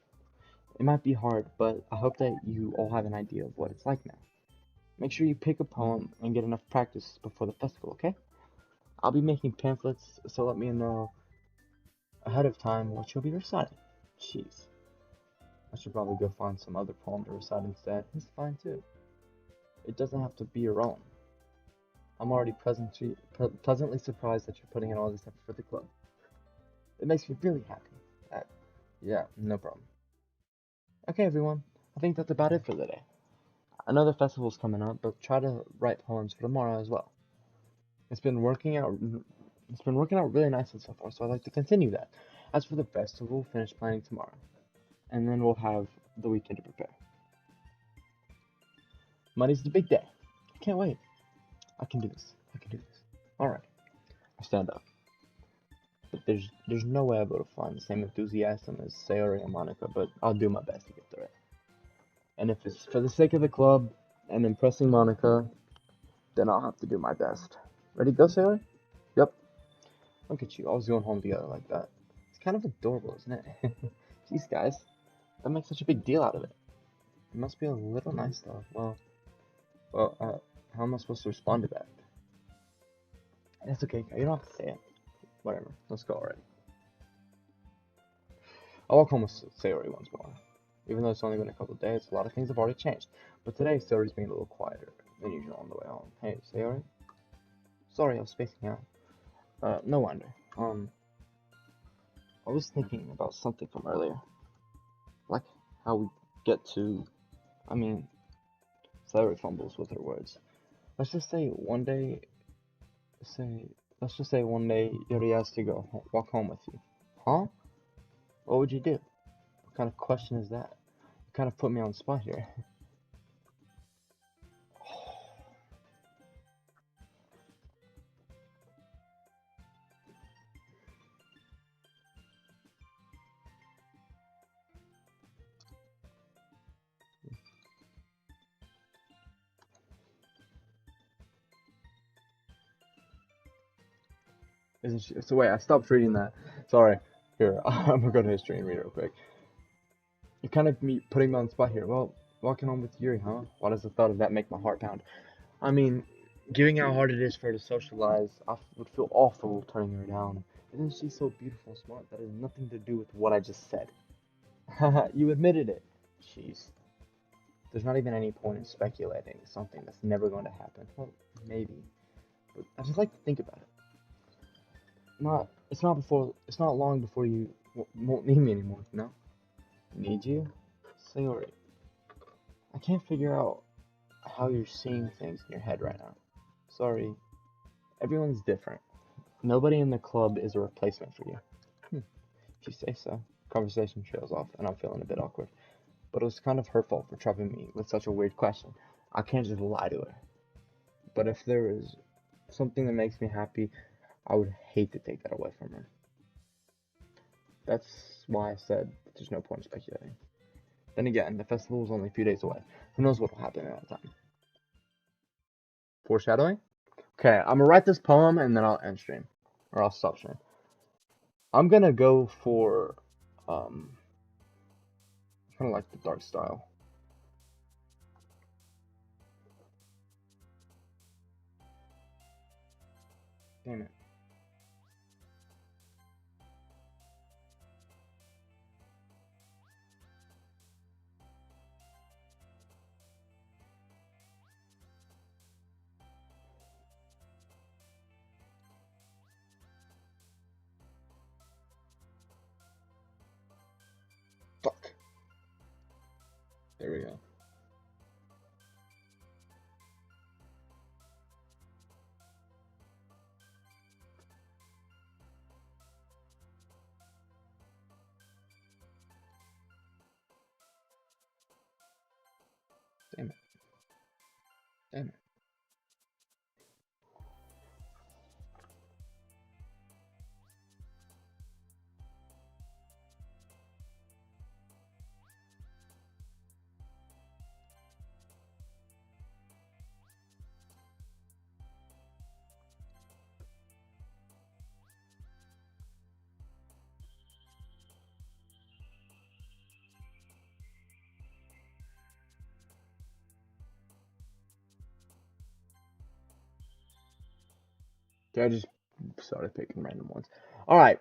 It might be hard, but I hope that you all have an idea of what it's like now. Make sure you pick a poem and get enough practice before the festival, okay? I'll be making pamphlets, so let me know ahead of time what you'll be reciting. Jeez. I should probably go find some other poem to recite instead. It's fine too. It doesn't have to be your own. I'm already pleasantly surprised that you're putting in all this effort for the club. It makes me really happy. Yeah, no problem. Okay, everyone. I think that's about it for the day. I know the festival's coming up, but try to write poems for tomorrow as well. It's been working out really nicely so far, so I'd like to continue that. As for the festival, we'll finish planning tomorrow, and then we'll have the weekend to prepare. Monday's the big day. I can't wait. I can do this. Alright. I stand up. But there's no way I'll be able to find the same enthusiasm as Sayori and Monica, but I'll do my best to get through it. And if it's for the sake of the club and impressing Monica, then I'll have to do my best. Ready to go, Sayori? Yep. Look at you, always going home together like that. It's kind of adorable, isn't it? Jeez, guys. Don't make such a big deal out of it. It must be a little nice, though. Well, how am I supposed to respond to that? That's okay, you don't have to say it. Whatever, let's go already. I'll walk home with Sayori once more. Even though it's only been a couple of days, a lot of things have already changed. But today, Sayori's being a little quieter than usual on the way home. Hey, Sayori? Sorry, I was spacing out. No wonder. I was thinking about something from earlier. like how we get to, I mean, Celery fumbles with her words. Let's just say one day, say, let's just say one day Yuri has to walk home with you. Huh? What would you do? What kind of question is that? You kind of put me on the spot here. Isn't she? So wait, I stopped reading that. Sorry. Here, I'm gonna go to history and read it real quick. You're kind of putting me on the spot here. Well, walking home with Yuri, huh? Why does the thought of that make my heart pound? I mean, given how hard it is for her to socialize, I would feel awful turning her down. Isn't she so beautiful and smart? That has nothing to do with what I just said. Haha, you admitted it. Jeez. There's not even any point in speculating something that's never going to happen. Well, maybe. But I just like to think about it. It's not long before you won't need me anymore, you know? Need you? Sayori, I can't figure out how you're seeing things in your head right now. Sorry, everyone's different. Nobody in the club is a replacement for you. If you say so. Conversation trails off, and I'm feeling a bit awkward. But it was kind of her fault for troubling me with such a weird question. I can't just lie to her. But if there is something that makes me happy, I would hate to take that away from her. That's why I said there's no point in speculating. Then again, the festival is only a few days away. Who knows what will happen at that time? Foreshadowing? Okay, I'm gonna write this poem and then I'll end stream. Or I'll stop stream. I'm gonna go for, kind of like the dark style. Damn it. Fuck. There we go. Damn it. Damn it. Okay, I just started picking random ones. Alright.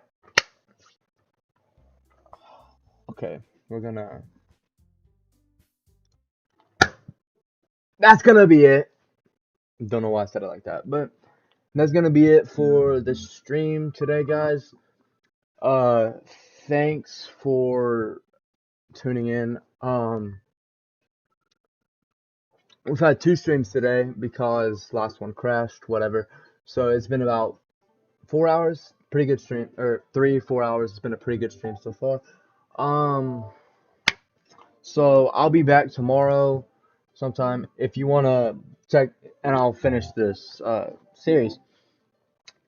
Okay, we're gonna. That's gonna be it. Don't know why I said it like that, but that's gonna be it for the stream today, guys. Uh, thanks for tuning in. We've had two streams today because last one crashed, whatever. So it's been about 4 hours, pretty good stream, or 3 4 hours. It's been a pretty good stream so far. Um, so I'll be back tomorrow sometime. If you wanna check, and I'll finish this series.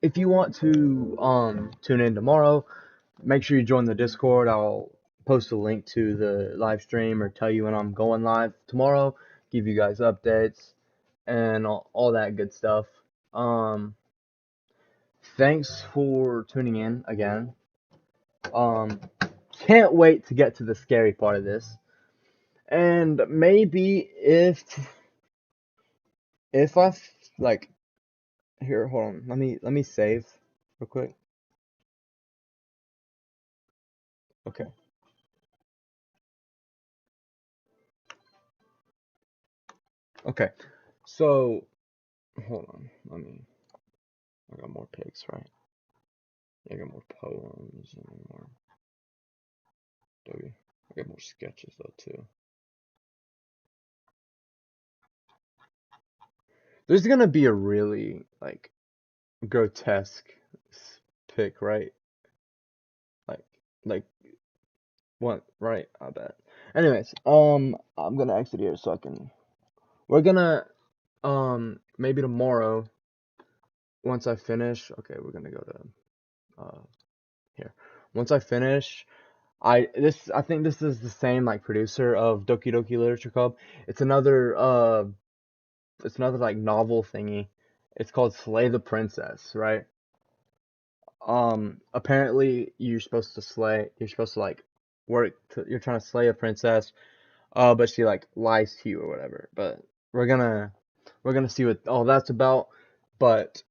If you want to tune in tomorrow, make sure you join the Discord. I'll post a link to the live stream or tell you when I'm going live tomorrow. Give you guys updates and all that good stuff. Thanks for tuning in again. Um, can't wait to get to the scary part of this. And maybe if I like here, hold on. Let me save real quick. Okay. Okay. So hold on. I got more pics, right? I got more poems and more. Dogi. Get more sketches though too. There's gonna be a really like grotesque pic, right? Like what? Right? I bet. Anyways, I'm gonna exit here so I can. We're gonna maybe tomorrow once I finish. Okay, we're gonna go to here. Once I finish, I think this is the same like producer of Doki Doki Literature Club. It's another like novel thingy. It's called Slay the Princess, right? Apparently you're supposed to like you're trying to slay a princess, but she like lies to you or whatever. But we're gonna see what all that's about. But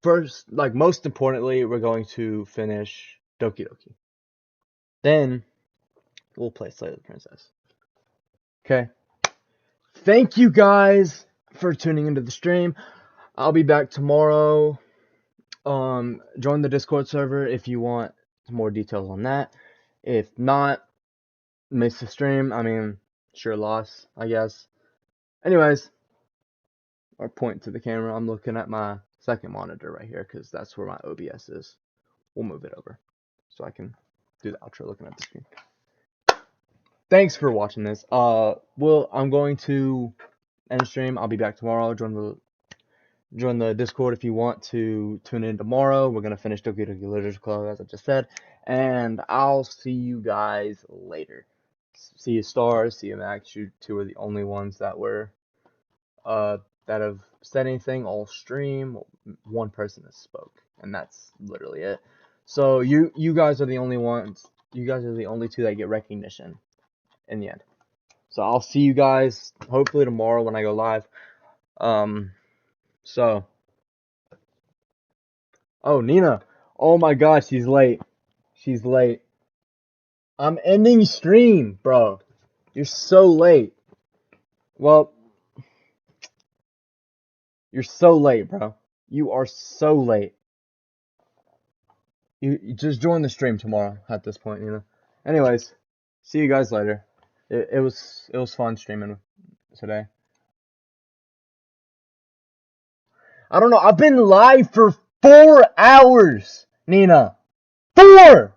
first, like most importantly, we're going to finish Doki Doki. Then we'll play Slay the Princess. Okay. Thank you guys for tuning into the stream. I'll be back tomorrow. Join the Discord server if you want some more details on that. If not, miss the stream. I mean, sure loss, I guess. Anyways, or point to the camera. I'm looking at my second monitor right here because that's where my OBS is. We'll move it over so I can do the outro looking at the screen. Thanks for watching this. I'm going to end the stream. I'll be back tomorrow. Join the Discord if you want to tune in tomorrow. We're gonna finish Doki Doki Literature Club as I just said, and I'll see you guys later. See you Stars, see you Max. You two are the only ones that have said anything all stream. One person has spoke, and that's literally it. So you guys are the only ones. You guys are the only two that get recognition in the end. So I'll see you guys hopefully tomorrow when I go live. So, oh, Nina. Oh my gosh, she's late. She's late. I'm ending stream, bro. You're so late. Well, you're so late, bro. You are so late. You just join the stream tomorrow at this point, Nina. Anyways, see you guys later. It was fun streaming today. I don't know. I've been live for 4 hours, Nina. 4!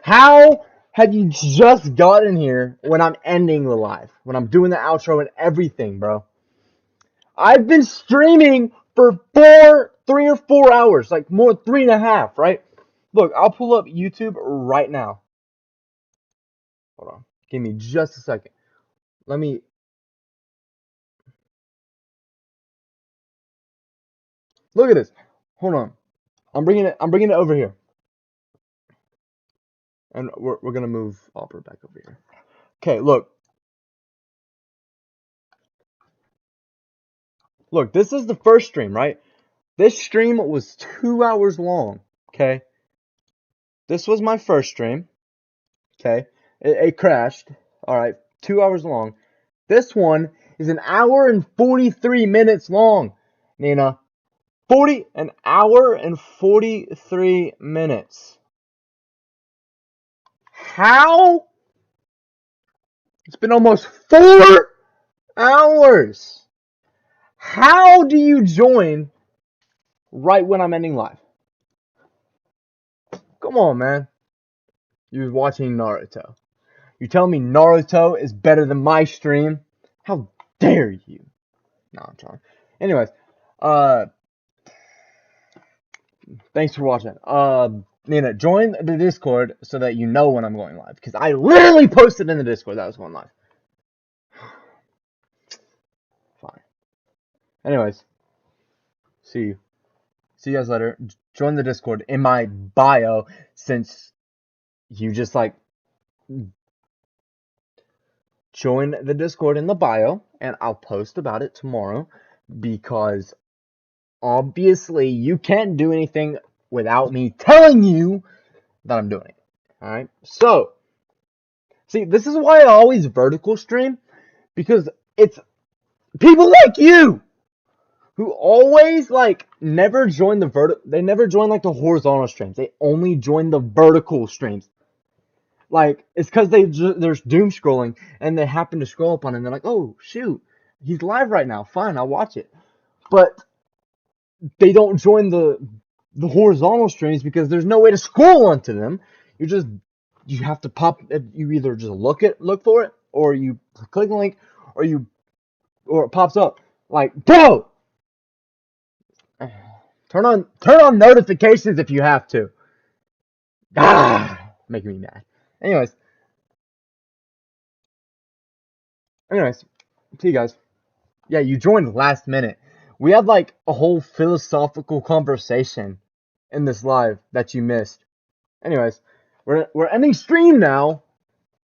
How have you just gotten here when I'm ending the live? When I'm doing the outro and everything, bro? I've been streaming for 3 or 4 hours. Like, more, 3.5, right? Look, I'll pull up YouTube right now. Hold on. Give me just a second. Let me... Look at this. Hold on. I'm bringing it over here. And we're gonna move Opera back over here. Okay, look. Look, this is the first stream, right? This stream was 2 hours long, okay? This was my first stream, okay? It crashed, alright, 2 hours long. This one is 1 hour and 43 minutes long, Nina. An hour and 43 minutes. How? It's been almost 4 hours. How do you join right when I'm ending live? Come on, man. You're watching Naruto. You telling me Naruto is better than my stream? How dare you? No, I'm trying. Anyways, thanks for watching. Nina, join the Discord so that you know when I'm going live. Because I literally posted in the Discord that I was going live. Fine. Anyways, see you. See you guys later. Join the Discord in my bio since you just like join the Discord in the bio and I'll post about it tomorrow because obviously you can't do anything without me telling you that I'm doing it. Alright? So, see, this is why I always vertical stream because it's people like you who always like never join the they never join like the horizontal streams. They only join the vertical streams. Like, it's because there's doom scrolling and they happen to scroll up on it and they're like, oh, shoot, he's live right now. Fine, I'll watch it. But they don't join the horizontal streams because there's no way to scroll onto them. You have to you either just look for it, or you click the link, or it pops up. Like, bro, turn on notifications if you have to. Making me mad. Anyways, see you guys. Yeah, you joined last minute. We had like a whole philosophical conversation in this live that you missed. Anyways, we're ending stream now.